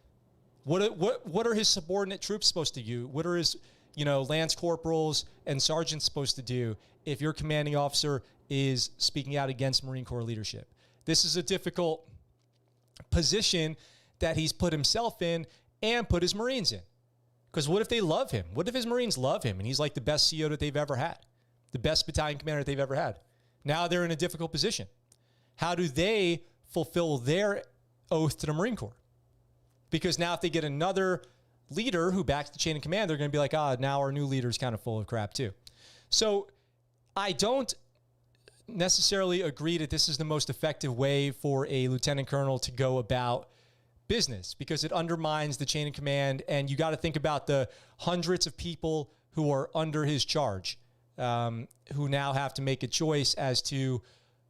B: What are his subordinate troops supposed to do? What are his, lance corporals and sergeants supposed to do if your commanding officer is speaking out against Marine Corps leadership? This is a difficult position that he's put himself in and put his Marines in. Because what if they love him? What if his Marines love him and he's like the best CO that they've ever had, the best battalion commander that they've ever had? Now they're in a difficult position. How do they fulfill their oath to the Marine Corps? Because now if they get another leader who backs the chain of command, they're going to be like, now our new leader is kind of full of crap too. So I don't necessarily agree that this is the most effective way for a lieutenant colonel to go about business because it undermines the chain of command, and you got to think about the hundreds of people who are under his charge, who now have to make a choice as to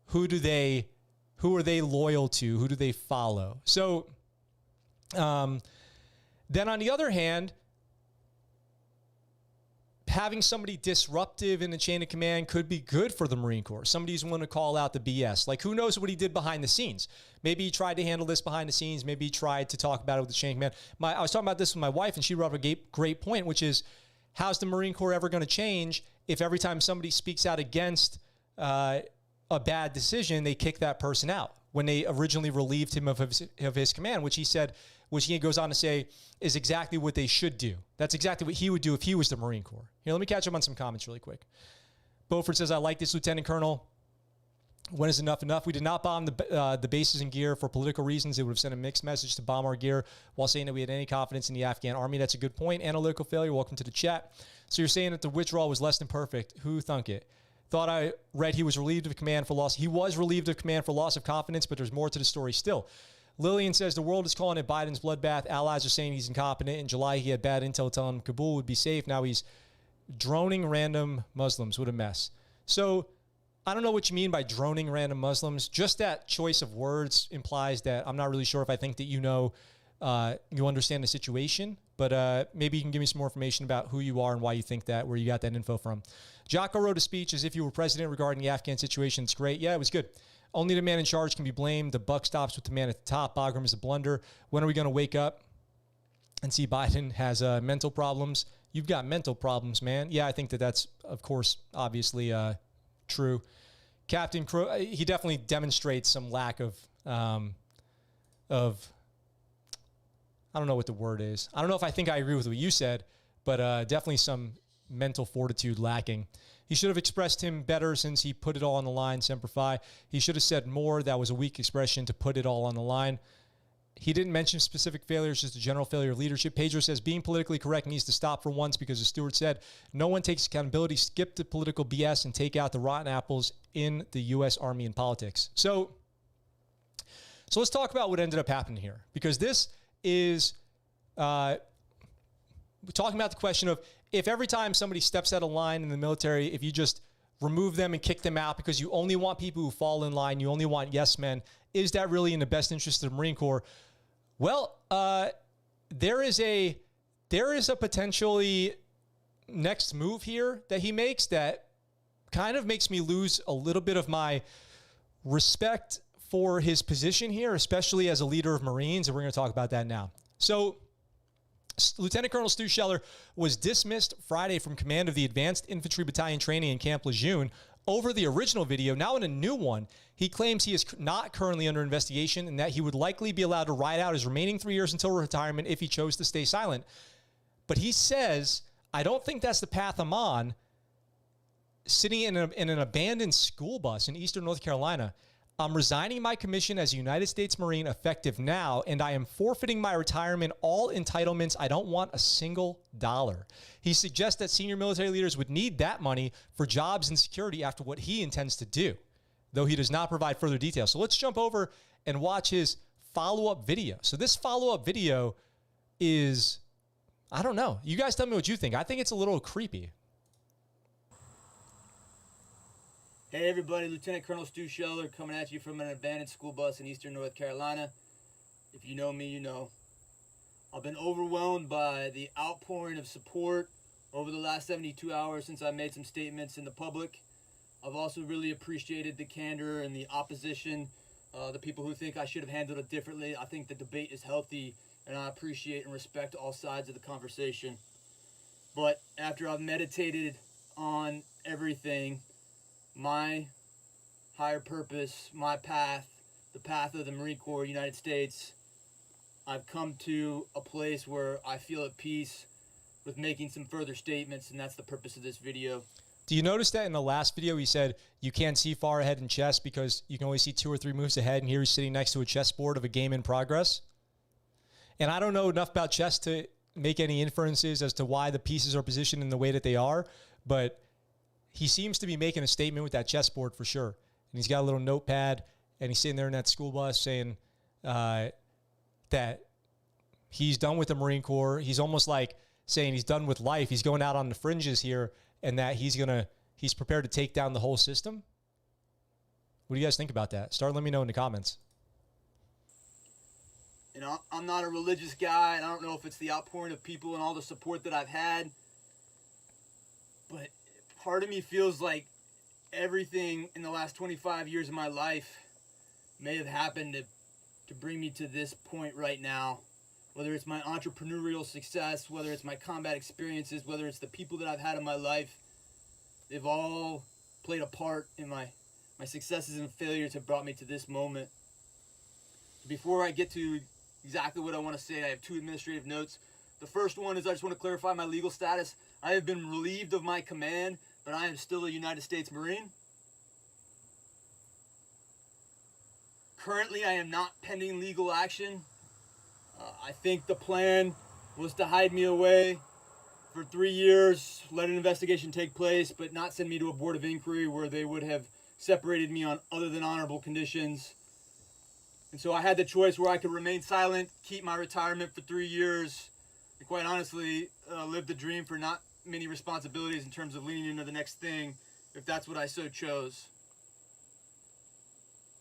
B: who are they loyal to, who do they follow. So then on the other hand, having somebody disruptive in the chain of command could be good for the Marine Corps. Somebody's willing to call out the BS. Like, who knows what he did behind the scenes? Maybe he tried to handle this behind the scenes. Maybe he tried to talk about it with the chain of command. I was talking about this with my wife, and she brought up a great point, which is, how's the Marine Corps ever going to change if every time somebody speaks out against a bad decision, they kick that person out when they originally relieved him of his command, which he goes on to say is exactly what they should do. That's exactly what he would do if he was the Marine Corps. Here, let me catch up on some comments really quick. Beaufort says, I like this Lieutenant Colonel. When is enough enough? We did not bomb the bases and gear for political reasons. It would have sent a mixed message to bomb our gear while saying that we had any confidence in the Afghan army. That's a good point. Analytical failure. Welcome to the chat. So you're saying that the withdrawal was less than perfect. Who thunk it? Thought I read he was relieved of command for loss. He was relieved of command for loss of confidence, but there's more to the story still. Lillian says the world is calling it Biden's bloodbath. Allies are saying he's incompetent. In July, he had bad intel telling him Kabul would be safe. Now he's droning random Muslims. What a mess. So I don't know what you mean by droning random Muslims. Just that choice of words implies that I'm not really sure if I think that you understand the situation, but maybe you can give me some more information about who you are and why you think that, where you got that info from. Jocko wrote a speech as if you were president regarding the Afghan situation. It's great. Yeah, it was good. Only the man in charge can be blamed. The buck stops with the man at the top. Bagram is a blunder. When are we going to wake up and see Biden has mental problems? You've got mental problems, man. Yeah, I think that's, of course, obviously true. Captain Crow, he definitely demonstrates some lack of I don't know what the word is. I don't know if I think I agree with what you said, but definitely some mental fortitude lacking. He should have expressed him better since he put it all on the line, Semper Fi. He should have said more. That was a weak expression to put it all on the line. He didn't mention specific failures, just a general failure of leadership. Pedro says being politically correct needs to stop for once because, as Stewart said, no one takes accountability. Skip the political BS and take out the rotten apples in the U.S. Army and politics. So let's talk about what ended up happening here, because this is we're talking about the question of if every time somebody steps out of line in the military, if you just remove them and kick them out because you only want people who fall in line, you only want yes men, is that really in the best interest of the Marine Corps? Well, there is a potentially next move here that he makes that kind of makes me lose a little bit of my respect for his position here, especially as a leader of Marines, and we're going to talk about that now. So Lieutenant Colonel Stu Scheller was dismissed Friday from command of the Advanced Infantry Battalion training in Camp Lejeune over the original video. Now in a new one, he claims he is not currently under investigation and that he would likely be allowed to ride out his remaining 3 years until retirement if he chose to stay silent. But he says, I don't think that's the path I'm on, sitting in an abandoned school bus in eastern North Carolina. I'm resigning my commission as a United States Marine effective now, and I am forfeiting my retirement, all entitlements. I don't want a single dollar. He suggests that senior military leaders would need that money for jobs and security after what he intends to do, though he does not provide further details. So let's jump over and watch his follow-up video. So this follow-up video is, I don't know. You guys tell me what you think. I think it's a little creepy.
F: Hey everybody, Lieutenant Colonel Stu Scheller coming at you from an abandoned school bus in eastern North Carolina. If you know me, you know. I've been overwhelmed by the outpouring of support over the last 72 hours since I made some statements in the public. I've also really appreciated the candor and the opposition, the people who think I should have handled it differently. I think the debate is healthy, and I appreciate and respect all sides of the conversation. But after I've meditated on everything, my higher purpose, my path, the path of the Marine Corps, United States, I've come to a place where I feel at peace with making some further statements, and that's the purpose of this video.
B: Do you notice that in the last video he said you can't see far ahead in chess because you can only see 2 or 3 moves ahead, and here he's sitting next to a chessboard of a game in progress? And I don't know enough about chess to make any inferences as to why the pieces are positioned in the way that they are, but he seems to be making a statement with that chessboard for sure. And he's got a little notepad, and he's sitting there in that school bus saying that he's done with the Marine Corps. He's almost like saying he's done with life. He's going out on the fringes here, and that he's prepared to take down the whole system. What do you guys think about that? Let me know in the comments.
F: You know, I'm not a religious guy, and I don't know if it's the outpouring of people and all the support that I've had, but part of me feels like everything in the last 25 years of my life may have happened to bring me to this point right now. Whether it's my entrepreneurial success, whether it's my combat experiences, whether it's the people that I've had in my life, they've all played a part in my successes and failures have brought me to this moment. Before I get to exactly what I want to say, I have 2 administrative notes. The first one is I just want to clarify my legal status. I have been relieved of my command, but I am still a United States Marine. Currently, I am not pending legal action. I think the plan was to hide me away for 3 years, let an investigation take place, but not send me to a board of inquiry where they would have separated me on other than honorable conditions. And so I had the choice where I could remain silent, keep my retirement for 3 years, and quite honestly, live the dream for not many responsibilities in terms of leaning into the next thing, if that's what I so chose.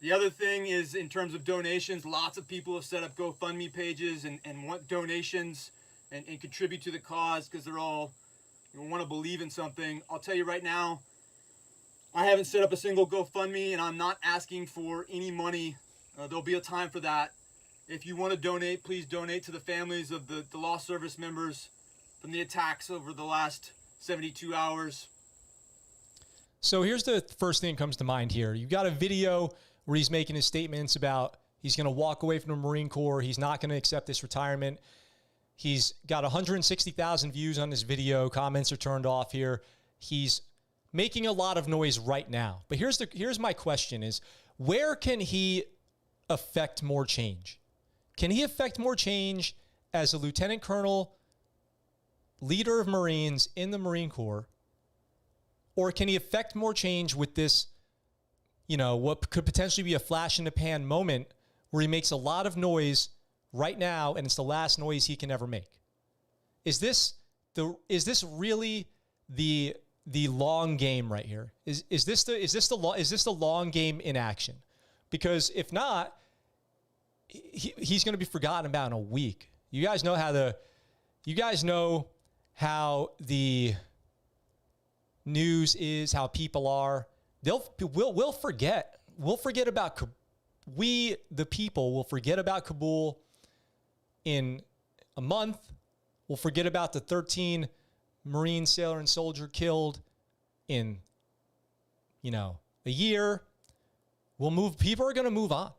F: The other thing is in terms of donations, lots of people have set up GoFundMe pages and want donations and contribute to the cause because they're all want to believe in something. I'll tell you right now, I haven't set up a single GoFundMe and I'm not asking for any money. There'll be a time for that. If you want to donate, please donate to the families of the lost service members from the attacks over the last 72 hours.
B: So here's the first thing that comes to mind here. You've got a video where he's making his statements about he's going to walk away from the Marine Corps. He's not going to accept this retirement. He's got 160,000 views on this video. Comments are turned off here. He's making a lot of noise right now. But here's my question is, where can he affect more change? Can he affect more change as a lieutenant colonel, leader of Marines in the Marine Corps? Or can he affect more change with this, what could potentially be a flash in the pan moment where he makes a lot of noise right now and it's the last noise he can ever make? Is this really the long game right here? Is this the long game in action? Because if not, he's going to be forgotten about in a week. You guys know how the news is, how people are. We'll forget. We'll forget about we the people will forget about Kabul in a month. We'll forget about the 13 Marine sailor and soldier killed in a year. People are going to move on.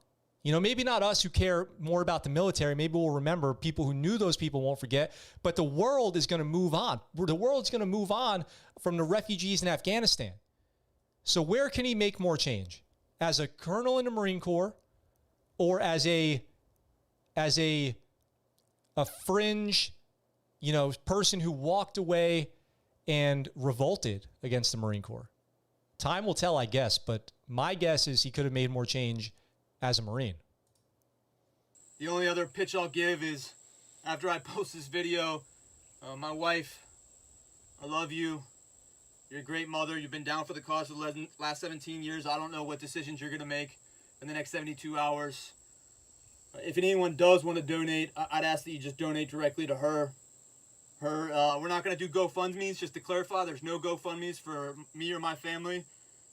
B: Maybe not us who care more about the military. Maybe we'll remember. People who knew those people won't forget. But the world is going to move on. The world's going to move on from the refugees in Afghanistan. So where can he make more change? As a colonel in the Marine Corps, or as a fringe, person who walked away and revolted against the Marine Corps? Time will tell, I guess. But my guess is he could have made more change as a Marine.
F: The only other pitch I'll give is after I post this video, my wife, I love you. You're a great mother. You've been down for the cause for the last 17 years. I don't know what decisions you're going to make in the next 72 hours. If anyone does want to donate, I'd ask that you just donate directly to her. We're not going to do GoFundMes, just to clarify. There's no GoFundMes for me or my family.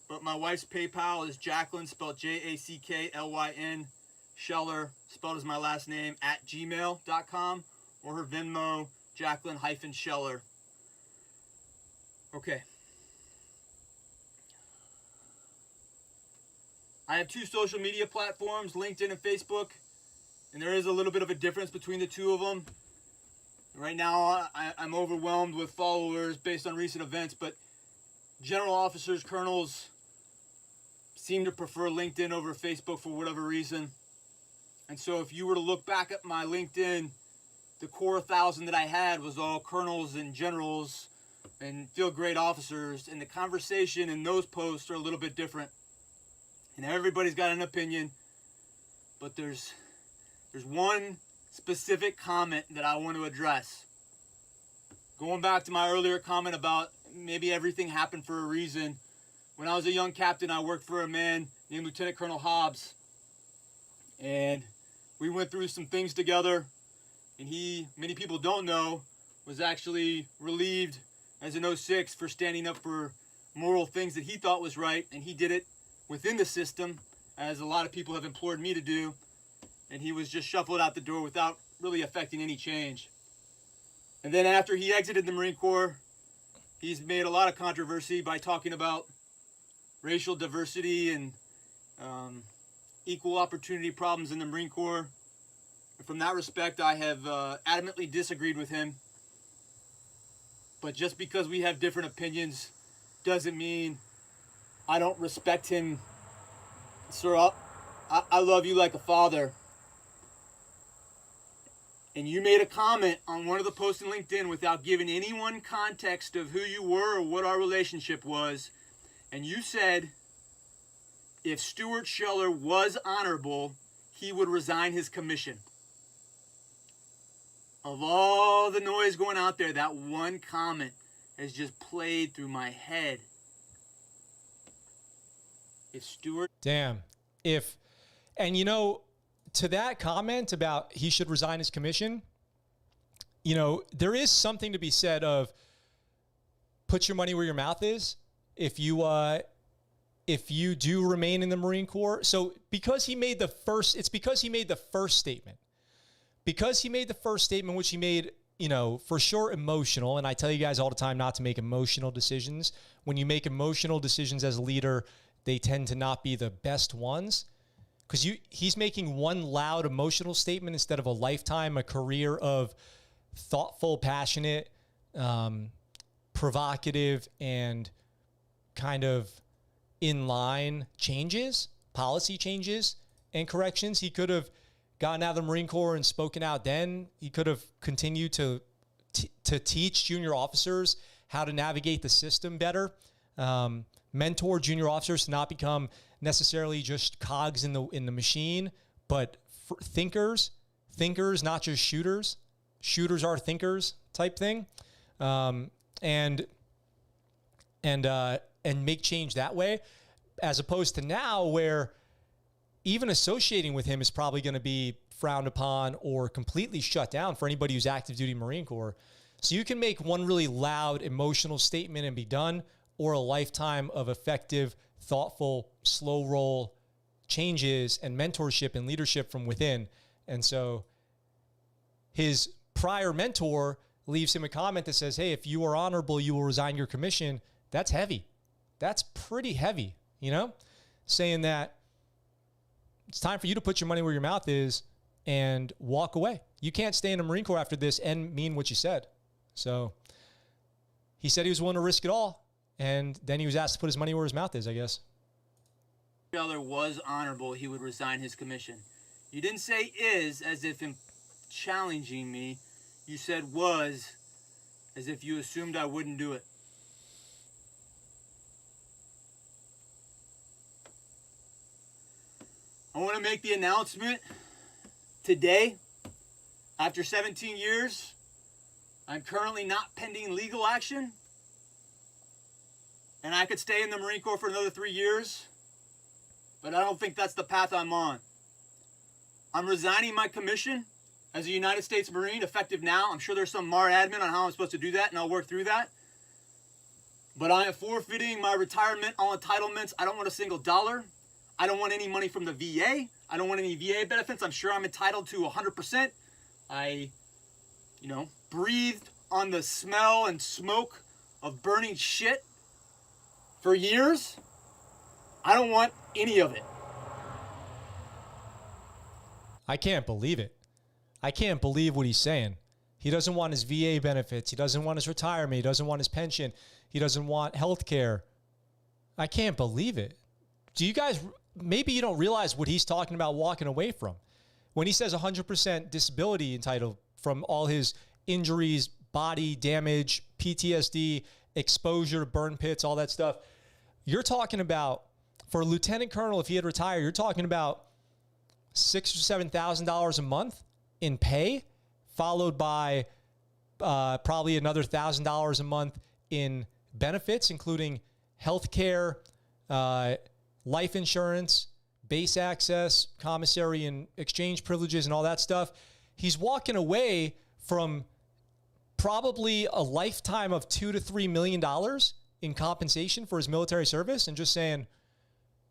F: But my wife's PayPal is Jacqueline, spelled Jacklyn, Scheller, spelled as my last name, @gmail.com, or her Venmo, Jacqueline-Scheller. Okay. I have 2 social media platforms, LinkedIn and Facebook, and there is a little bit of a difference between the 2 of them. Right now, I'm overwhelmed with followers based on recent events, but general officers, colonels seem to prefer LinkedIn over Facebook for whatever reason. And so if you were to look back at my LinkedIn, the core 1,000 that I had was all colonels and generals and field grade officers, and the conversation in those posts are a little bit different. And everybody's got an opinion, but there's one specific comment that I want to address. Going back to my earlier comment about maybe everything happened for a reason. When I was a young captain, I worked for a man named Lieutenant Colonel Hobbs. And we went through some things together. And he, many people don't know, was actually relieved as an 06 for standing up for moral things that he thought was right. And he did it within the system, as a lot of people have implored me to do. And he was just shuffled out the door without really affecting any change. And then after he exited the Marine Corps, he's made a lot of controversy by talking about racial diversity and equal opportunity problems in the Marine Corps. And from that respect, I have adamantly disagreed with him. But just because we have different opinions doesn't mean I don't respect him. Sir, I love you like a father. and you made a comment on one of the posts on LinkedIn without giving anyone context of who you were or what our relationship was. And you said if Stuart Scheller was honorable, he would resign his commission. Of all the noise going out there, that one comment has just played through my head. If Stuart...
B: Damn. And you know, to that comment about he should resign his commission, you know, there is something to be said of put your money where your mouth is. If you do remain in the Marine Corps. So because he made the first statement. Because he made the first statement, which he made, you know, for sure emotional. And I tell you guys all the time not to make emotional decisions. When you make emotional decisions as a leader, they tend to not be the best ones. Because he's making one loud emotional statement instead of a lifetime, a career of thoughtful, passionate, provocative, and kind of in-line changes, policy changes, and corrections. He could have gotten out of the Marine Corps and spoken out then. He could have continued to teach junior officers how to navigate the system better, mentor junior officers to not become necessarily just cogs in the machine, but thinkers, not just shooters. Shooters are thinkers type thing, and make change that way, as opposed to now where even associating with him is probably going to be frowned upon or completely shut down for anybody who's active duty Marine Corps. So you can make one really loud emotional statement and be done, or a lifetime of effective, thoughtful, slow roll changes and mentorship and leadership from within. And so his prior mentor leaves him a comment that says, hey, if you are honorable, you will resign your commission. That's heavy. That's pretty heavy, you know, saying that it's time for you to put your money where your mouth is and walk away. You can't stay in the Marine Corps after this and mean what you said. So he said he was willing to risk it all. And then he was asked to put his money where his mouth is, I guess.
F: If Scheller was honorable, he would resign his commission. You didn't say is as if in challenging me. You said was as if you assumed I wouldn't do it. I want to make the announcement today. After 17 years, I'm currently not pending legal action. And I could stay in the Marine Corps for another 3 years. But I don't think that's the path I'm on. I'm resigning my commission as a United States Marine effective now. I'm sure there's some MAR admin on how I'm supposed to do that, and I'll work through that. But I am forfeiting my retirement, all entitlements. I don't want a single dollar. I don't want any money from the VA. I don't want any VA benefits. I'm sure I'm entitled to 100%. I, breathed on the smell and smoke of burning shit for years. I don't want any of it.
B: I can't believe it. I can't believe what he's saying. He doesn't want his VA benefits. He doesn't want his retirement. He doesn't want his pension. He doesn't want health care. I can't believe it. Do you guys, maybe you don't realize what he's talking about walking away from. When he says 100% disability entitled from all his injuries, body damage, PTSD, exposure to burn pits, all that stuff, you're talking about, for a lieutenant colonel, if he had retired, you're talking about $6,000 or $7,000 a month in pay, followed by probably another $1,000 a month in benefits, including health care, life insurance, base access, commissary and exchange privileges, and all that stuff. He's walking away from probably a lifetime of $2 to $3 million in compensation for his military service, and just saying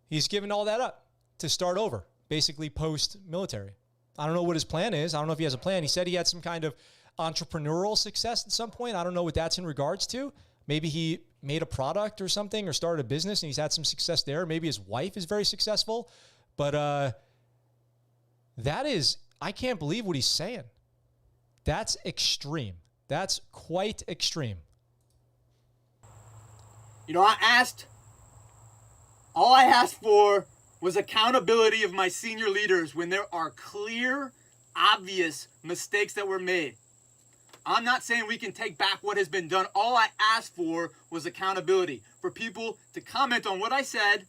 B: he's giving all that up to start over, basically post-military. I don't know what his plan is. I don't know if he has a plan. He said he had some kind of entrepreneurial success at some point. I don't know what that's in regards to. Maybe he made a product or something or started a business and he's had some success there. Maybe his wife is very successful. But I can't believe what he's saying. That's extreme. That's quite extreme.
F: All I asked for was accountability of my senior leaders when there are clear obvious mistakes that were made. I'm not saying we can take back what has been done. All I asked for was accountability, for people to comment on what I said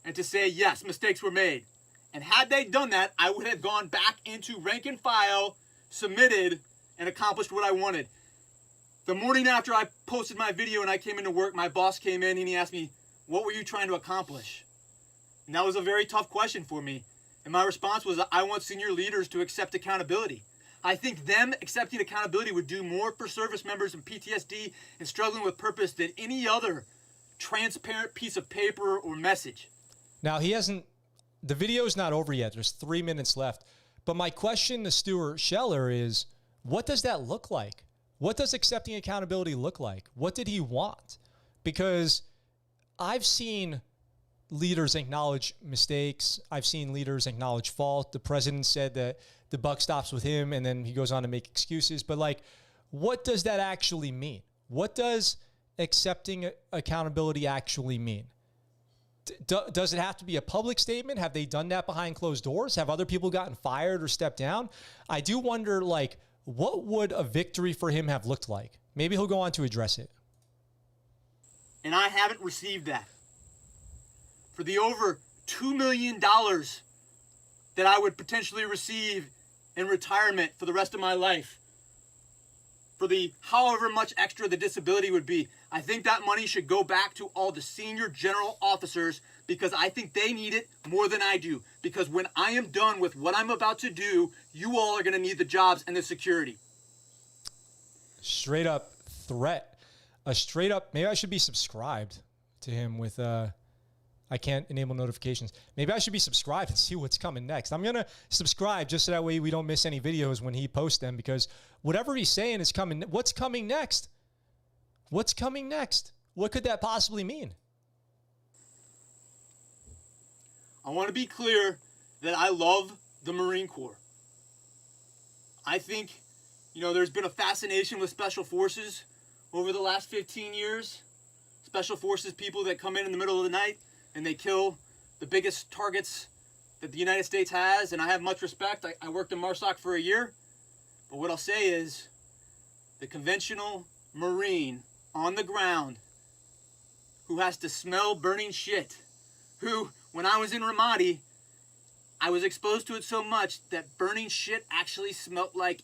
F: and to say, yes, mistakes were made. And had they done that, I would have gone back into rank and file, submitted, and accomplished what I wanted. The morning after I posted my video and I came into work, my boss came in and he asked me, what were you trying to accomplish? And that was a very tough question for me. And my response was, I want senior leaders to accept accountability. I think them accepting accountability would do more for service members in PTSD and struggling with purpose than any other transparent piece of paper or message.
B: Now, the video's not over yet. There's 3 minutes left. But my question to Stuart Scheller is, what does that look like? What does accepting accountability look like? What did he want? Because I've seen leaders acknowledge mistakes. I've seen leaders acknowledge fault. The president said that the buck stops with him, and then he goes on to make excuses. But, like, what does that actually mean? What does accepting accountability actually mean? Does it have to be a public statement? Have they done that behind closed doors? Have other people gotten fired or stepped down? I do wonder, like, what would a victory for him have looked like? Maybe he'll go on to address it.
F: And I haven't received that. For the over $2 million that I would potentially receive in retirement for the rest of my life, for the however much extra the disability would be, I think that money should go back to all the senior general officers because I think they need it more than I do. Because when I am done with what I'm about to do, you all are going to need the jobs and the security.
B: Straight up threat. A straight up, maybe I should be subscribed to him with, I can't enable notifications. Maybe I should be subscribed and see what's coming next. I'm going to subscribe just so that way we don't miss any videos when he posts them, because whatever he's saying is coming. What's coming next? What's coming next? What could that possibly mean?
F: I want to be clear that I love the Marine Corps. I think, there's been a fascination with Special Forces over the last 15 years. Special Forces people that come in the middle of the night and they kill the biggest targets that the United States has, and I have much respect. I worked in MARSOC for a year, but what I'll say is the conventional Marine on the ground who has to smell burning shit, who, when I was in Ramadi, I was exposed to it so much that burning shit actually smelled like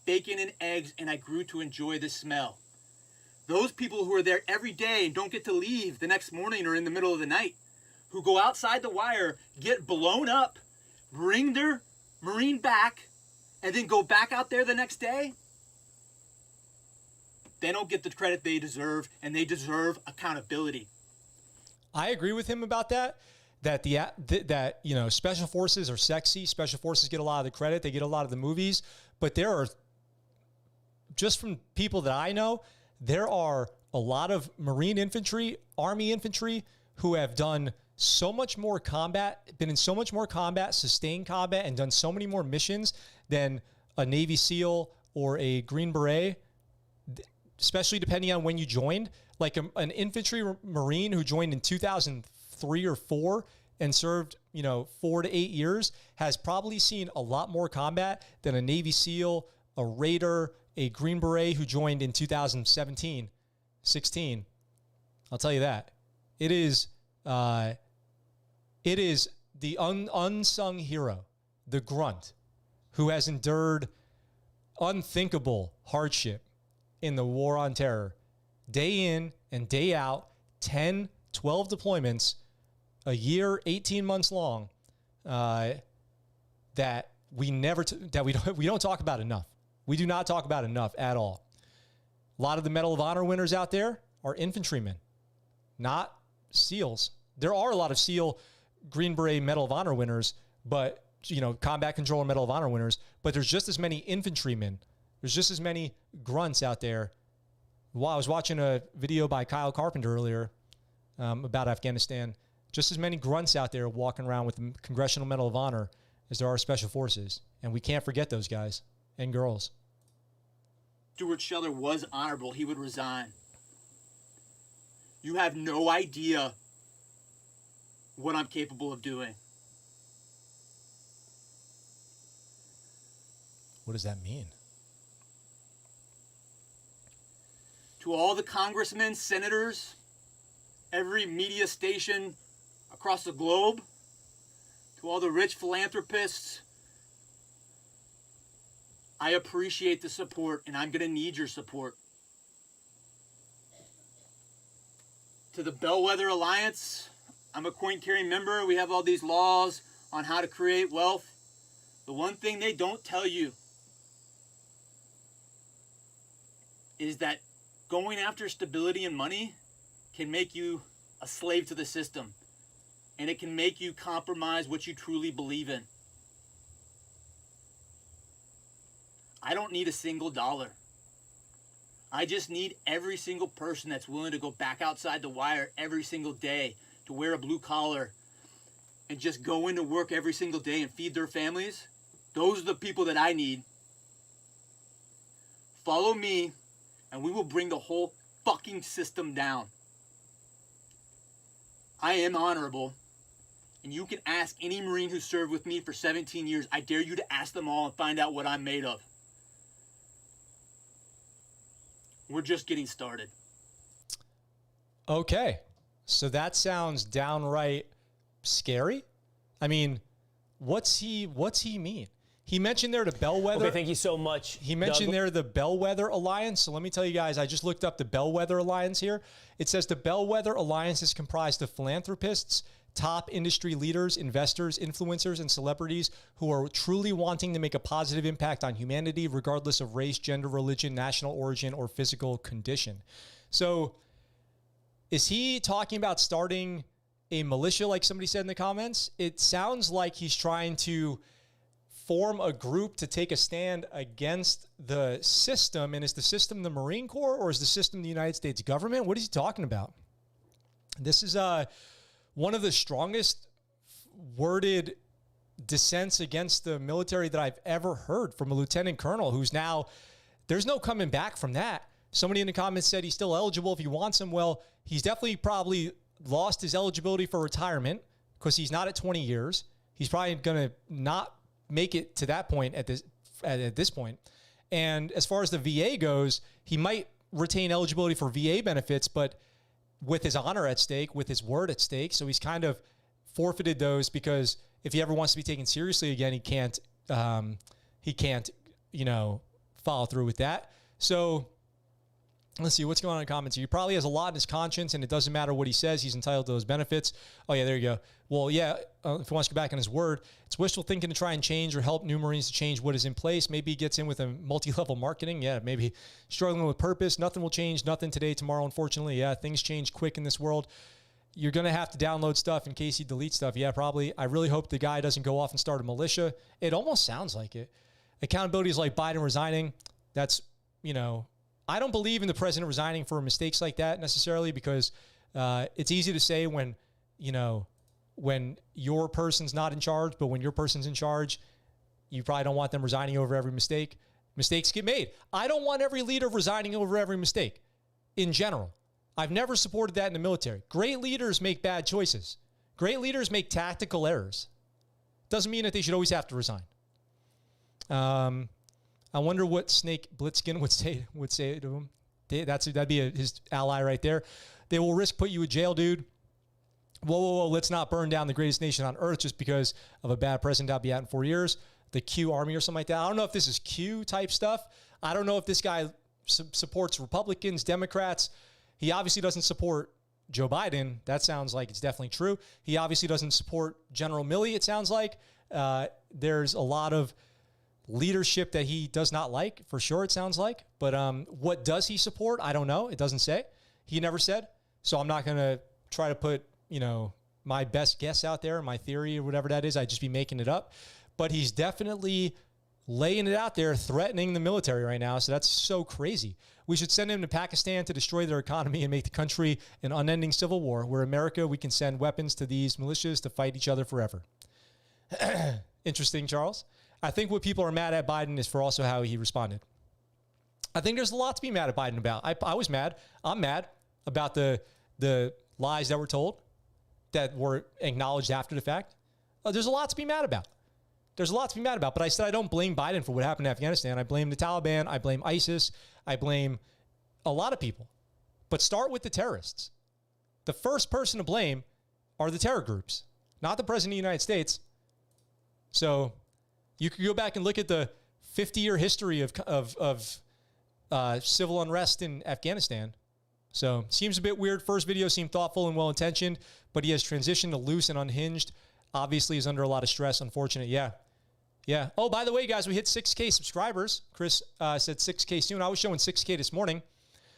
F: bacon and eggs, and I grew to enjoy the smell. Those people who are there every day and don't get to leave the next morning or in the middle of the night, who go outside the wire, get blown up, bring their Marine back, and then go back out there the next day, they don't get the credit they deserve, and they deserve accountability.
B: I agree with him about that. That Special Forces are sexy. Special Forces get a lot of the credit. They get a lot of the movies. But there are, just from people that I know, there are a lot of Marine infantry, Army infantry who have done so much more combat, been in so much more combat, sustained combat, and done so many more missions than a Navy SEAL or a Green Beret, especially depending on when you joined. Like an infantry Marine who joined in 2003 or 4 and served, 4 to 8 years has probably seen a lot more combat than a Navy SEAL, a Raider, a Green Beret who joined in 2017, 16. I'll tell you that. It is the unsung hero, the grunt, who has endured unthinkable hardship in the war on terror, day in and day out, 10, 12 deployments, a year, 18 months long, that we don't talk about enough. We do not talk about enough at all. A lot of the Medal of Honor winners out there are infantrymen, not SEALs. There are a lot of SEAL, Green Beret Medal of Honor winners, but, combat controller Medal of Honor winners, but there's just as many infantrymen. There's just as many grunts out there. Well, I was watching a video by Kyle Carpenter earlier about Afghanistan. Just as many grunts out there walking around with the Congressional Medal of Honor as there are Special Forces. And we can't forget those guys and girls.
F: Stuart Scheller was honorable. He would resign. You have no idea what I'm capable of doing.
B: What does that mean?
F: To all the congressmen, senators, every media station across the globe, to all the rich philanthropists, I appreciate the support, and I'm going to need your support. To the Bellwether Alliance, I'm a coin-carrying member. We have all these laws on how to create wealth. The one thing they don't tell you is that going after stability and money can make you a slave to the system, and it can make you compromise what you truly believe in. I don't need a single dollar. I just need every single person that's willing to go back outside the wire every single day, to wear a blue collar and just go into work every single day and feed their families. Those are the people that I need. Follow me, and we will bring the whole fucking system down. I am honorable, and you can ask any Marine who served with me for 17 years. I dare you to ask them all and find out what I'm made of. We're just getting started.
B: Okay. So that sounds downright scary. I mean, what's he mean? He mentioned there the Bellwether.
G: Okay, thank you so much.
B: He mentioned
G: Doug.
B: there the Bellwether Alliance. So let me tell you guys, I just looked up the Bellwether Alliance here. It says the Bellwether Alliance is comprised of philanthropists, top industry leaders, investors, influencers, and celebrities who are truly wanting to make a positive impact on humanity, regardless of race, gender, religion, national origin, or physical condition. So is he talking about starting a militia like somebody said in the comments? It sounds like he's trying to form a group to take a stand against the system. And is the system the Marine Corps, or is the system the United States government? What is he talking about? This is one of the strongest worded dissents against the military that I've ever heard from a lieutenant colonel who's now, there's no coming back from that. Somebody in the comments said he's still eligible if he wants him. Well, he's definitely probably lost his eligibility for retirement because he's not at 20 years. He's probably going to not make it to that point at this point. And as far as the VA goes, he might retain eligibility for VA benefits, but with his honor at stake, with his word at stake. So he's kind of forfeited those because if he ever wants to be taken seriously again, he can't, follow through with that. So let's see what's going on in the comments here. He probably has a lot in his conscience, and it doesn't matter what he says. He's entitled to those benefits. Oh, yeah, there you go. Well, yeah, if he wants to go back on his word, it's wishful thinking to try and change or help new Marines to change what is in place. Maybe he gets in with a multi-level marketing. Yeah, maybe struggling with purpose. Nothing will change. Nothing today, tomorrow, unfortunately. Yeah, things change quick in this world. You're going to have to download stuff in case he deletes stuff. Yeah, probably. I really hope the guy doesn't go off and start a militia. It almost sounds like it. Accountability is like Biden resigning. That's, I don't believe in the president resigning for mistakes like that necessarily because it's easy to say when your person's not in charge, but when your person's in charge, you probably don't want them resigning over every mistake. Mistakes get made. I don't want every leader resigning over every mistake in general. I've never supported that in the military. Great leaders make bad choices. Great leaders make tactical errors. Doesn't mean that they should always have to resign. I wonder what Snake Blitzkin would say to him. That'd be his ally right there. They will risk put you in jail, dude. Whoa. Let's not burn down the greatest nation on earth just because of a bad president I'll be out in 4 years. The Q Army or something like that. I don't know if this is Q type stuff. I don't know if this guy supports Republicans, Democrats. He obviously doesn't support Joe Biden. That sounds like it's definitely true. He obviously doesn't support General Milley, it sounds like. There's a lot of leadership that he does not like, for sure, it sounds like. But what does he support? I don't know. It doesn't say. He never said. So I'm not going to try to put, my best guess out there, my theory or whatever that is. I'd just be making it up. But he's definitely laying it out there, threatening the military right now. So that's so crazy. We should send him to Pakistan to destroy their economy and make the country an unending civil war where America, we can send weapons to these militias to fight each other forever. Interesting, Charles. I think what people are mad at Biden is for also how he responded. I think there's a lot to be mad at Biden about. I was mad. I'm mad about the lies that were told that were acknowledged after the fact. There's a lot to be mad about. there's a lot to be mad about. But I said I don't blame Biden for what happened in Afghanistan. I blame the Taliban. I blame ISIS. I blame a lot of people. But start with the terrorists. The first person to blame are the terror groups, not the president of the United States. So you could go back and look at the 50-year history of civil unrest in Afghanistan. So seems a bit weird. First video seemed thoughtful and well-intentioned, but he has transitioned to loose and unhinged. Obviously, he's under a lot of stress. Unfortunate. Yeah. Yeah. Oh, by the way, guys, we hit 6K subscribers. Chris said 6K soon. I was showing 6K this morning.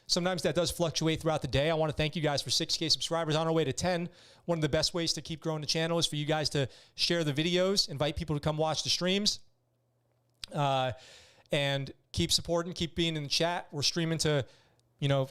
B: Sometimes that does fluctuate throughout the day. I want to thank you guys for 6K subscribers on our way to 10. One of the best ways to keep growing the channel is for you guys to share the videos, invite people to come watch the streams, and keep supporting, keep being in the chat. We're streaming to,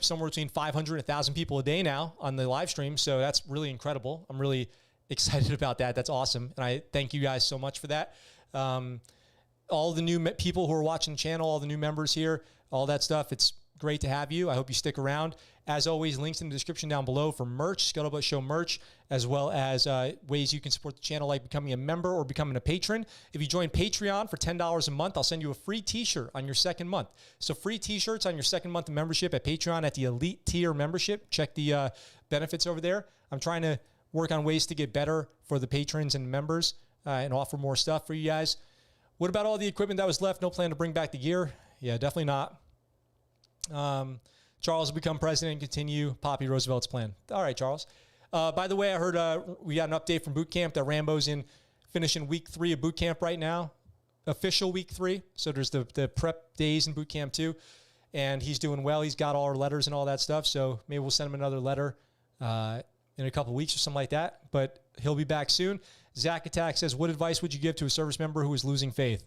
B: somewhere between 500 and 1,000 people a day now on the live stream. So that's really incredible. I'm really excited about that. That's awesome. And I thank you guys so much for that. All the new people who are watching the channel, all the new members here, all that stuff. It's great to have you. I hope you stick around. As always, links in the description down below for merch, ScuttleButt Show merch, as well as ways you can support the channel, like becoming a member or becoming a patron. If you join Patreon for $10 a month, I'll send you a free t-shirt on your second month. So free t-shirts on your second month of membership at Patreon at the elite tier membership. Check the benefits over there. I'm trying to work on ways to get better for the patrons and members and offer more stuff for you guys. What about all the equipment that was left? No plan to bring back the gear? Yeah, definitely not. Charles will become president and continue Poppy Roosevelt's plan. All right, Charles. By the way, I heard we got an update from boot camp that Rambo's finishing week 3 of boot camp right now, official week 3. So there's the prep days in boot camp too, and he's doing well. He's got all our letters and all that stuff. So maybe we'll send him another letter in a couple weeks or something like that. But he'll be back soon. Zach Attack says, "What advice would you give to a service member who is losing faith?"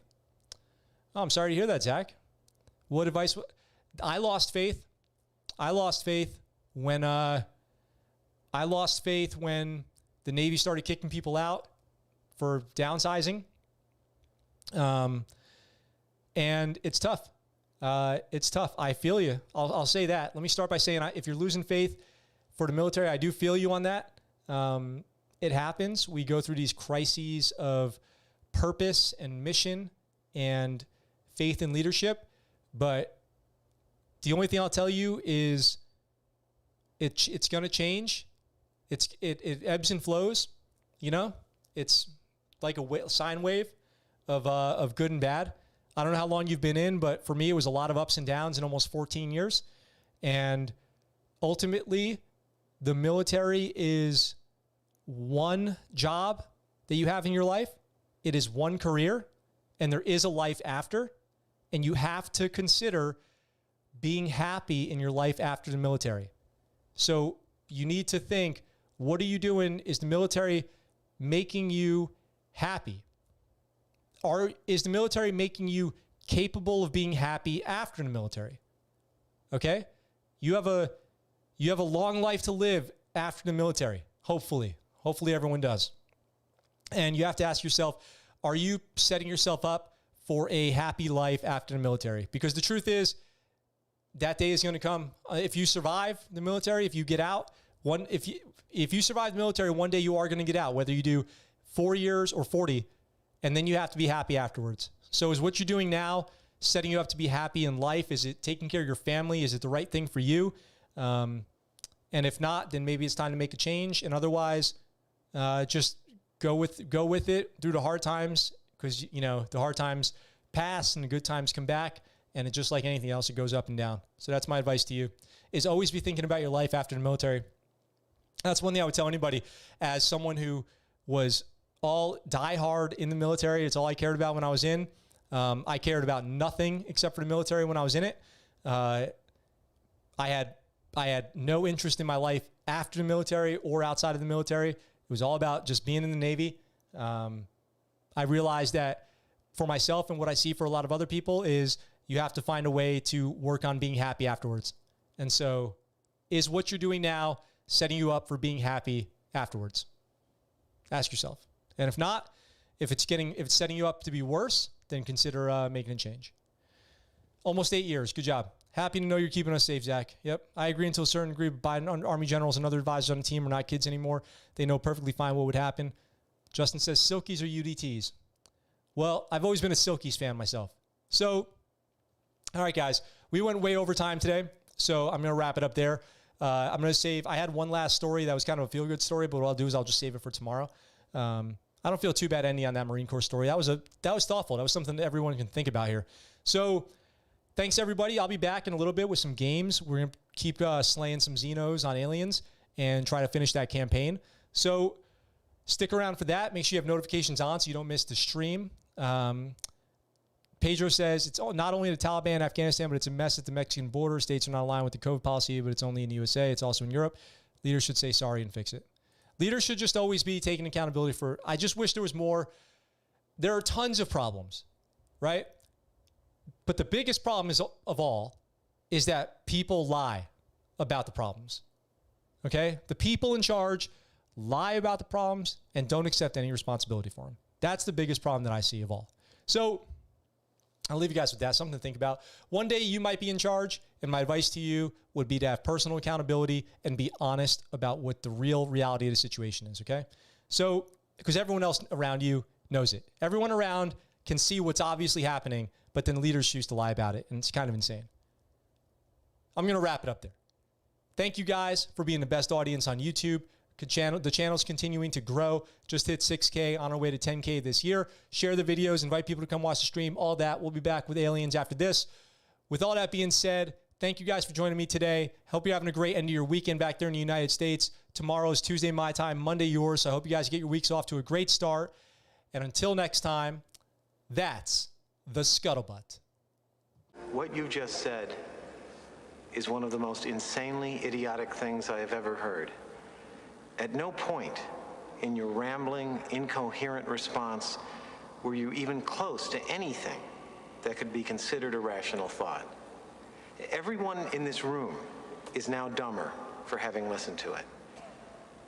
B: Oh, I'm sorry to hear that, Zach. What advice? I lost faith. I lost faith when the Navy started kicking people out for downsizing. And it's tough. It's tough. I feel you. I'll say that. Let me start by saying, if you're losing faith for the military, I do feel you on that. It happens. We go through these crises of purpose and mission and faith and leadership, but the only thing I'll tell you is it's going to change. It ebbs and flows, It's like a sine wave of good and bad. I don't know how long you've been in, but for me, it was a lot of ups and downs in almost 14 years. And ultimately, the military is one job that you have in your life. It is one career, and there is a life after. And you have to consider being happy in your life after the military. So you need to think, what are you doing? Is the military making you happy? Or is the military making you capable of being happy after the military? Okay? You have a long life to live after the military, hopefully. Hopefully everyone does. And you have to ask yourself, are you setting yourself up for a happy life after the military? Because the truth is, that day is going to come. If you survive the military, if you get out, if you survive the military, one day you are going to get out, whether you do 4 years or 40, and then you have to be happy afterwards. So is what you're doing now setting you up to be happy in life? Is it taking care of your family? Is it the right thing for you? And if not, then maybe it's time to make a change. And otherwise, just go with it through the hard times, because the hard times pass and the good times come back. And it's just like anything else, it goes up and down. So that's my advice to you, is always be thinking about your life after the military. That's one thing I would tell anybody, as someone who was all diehard in the military. It's all I cared about when I was in. I cared about nothing except for the military when I was in it. I had no interest in my life after the military or outside of the military. It was all about just being in the Navy. I realized that for myself, and what I see for a lot of other people, is you have to find a way to work on being happy afterwards. And so is what you're doing now setting you up for being happy afterwards? Ask yourself. And if not, if it's setting you up to be worse, then consider making a change. Almost 8 years. Good job. Happy to know you're keeping us safe, Zach. Yep. I agree until a certain degree. Biden, Army generals, and other advisors on the team are not kids anymore. They know perfectly fine what would happen. Justin says, silkies or UDTs? Well, I've always been a Silkies fan myself. So, all right, guys, we went way over time today, so I'm going to wrap it up there. I'm going to save, I had one last story that was kind of a feel-good story, but what I'll do is I'll just save it for tomorrow. I don't feel too bad ending on that Marine Corps story. That was thoughtful. That was something that everyone can think about here. So, thanks, everybody. I'll be back in a little bit with some games. We're going to keep slaying some Xenos on aliens and try to finish that campaign. So, stick around for that. Make sure you have notifications on so you don't miss the stream. Pedro says it's not only the Taliban in Afghanistan, but it's a mess at the Mexican border. States are not aligned with the COVID policy, but it's only in the USA. It's also in Europe. Leaders should say sorry and fix it. Leaders should just always be taking accountability for, I just wish there was more. There are tons of problems, right? But the biggest problem of all is that people lie about the problems, okay? The people in charge lie about the problems and don't accept any responsibility for them. That's the biggest problem that I see of all. So I'll leave you guys with that, something to think about. One day you might be in charge, and my advice to you would be to have personal accountability and be honest about what the real reality of the situation is, okay? So, because everyone else around you knows it. Everyone around can see what's obviously happening, but then leaders choose to lie about it, and it's kind of insane. I'm going to wrap it up there. Thank you guys for being the best audience on YouTube. The channel's continuing to grow. Just hit 6K, on our way to 10K this year. Share the videos, invite people to come watch the stream, all that. We'll be back with aliens after this. With all that being said, thank you guys for joining me today. Hope you're having a great end of your weekend back there in the United States. Tomorrow is Tuesday my time, Monday yours. So I hope you guys get your weeks off to a great start. And until next time, that's the Scuttlebutt.
G: What you just said is one of the most insanely idiotic things I have ever heard. At no point in your rambling, incoherent response were you even close to anything that could be considered a rational thought. Everyone in this room is now dumber for having listened to it.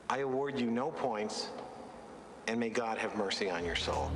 G: I award you no points, and may God have mercy on your soul.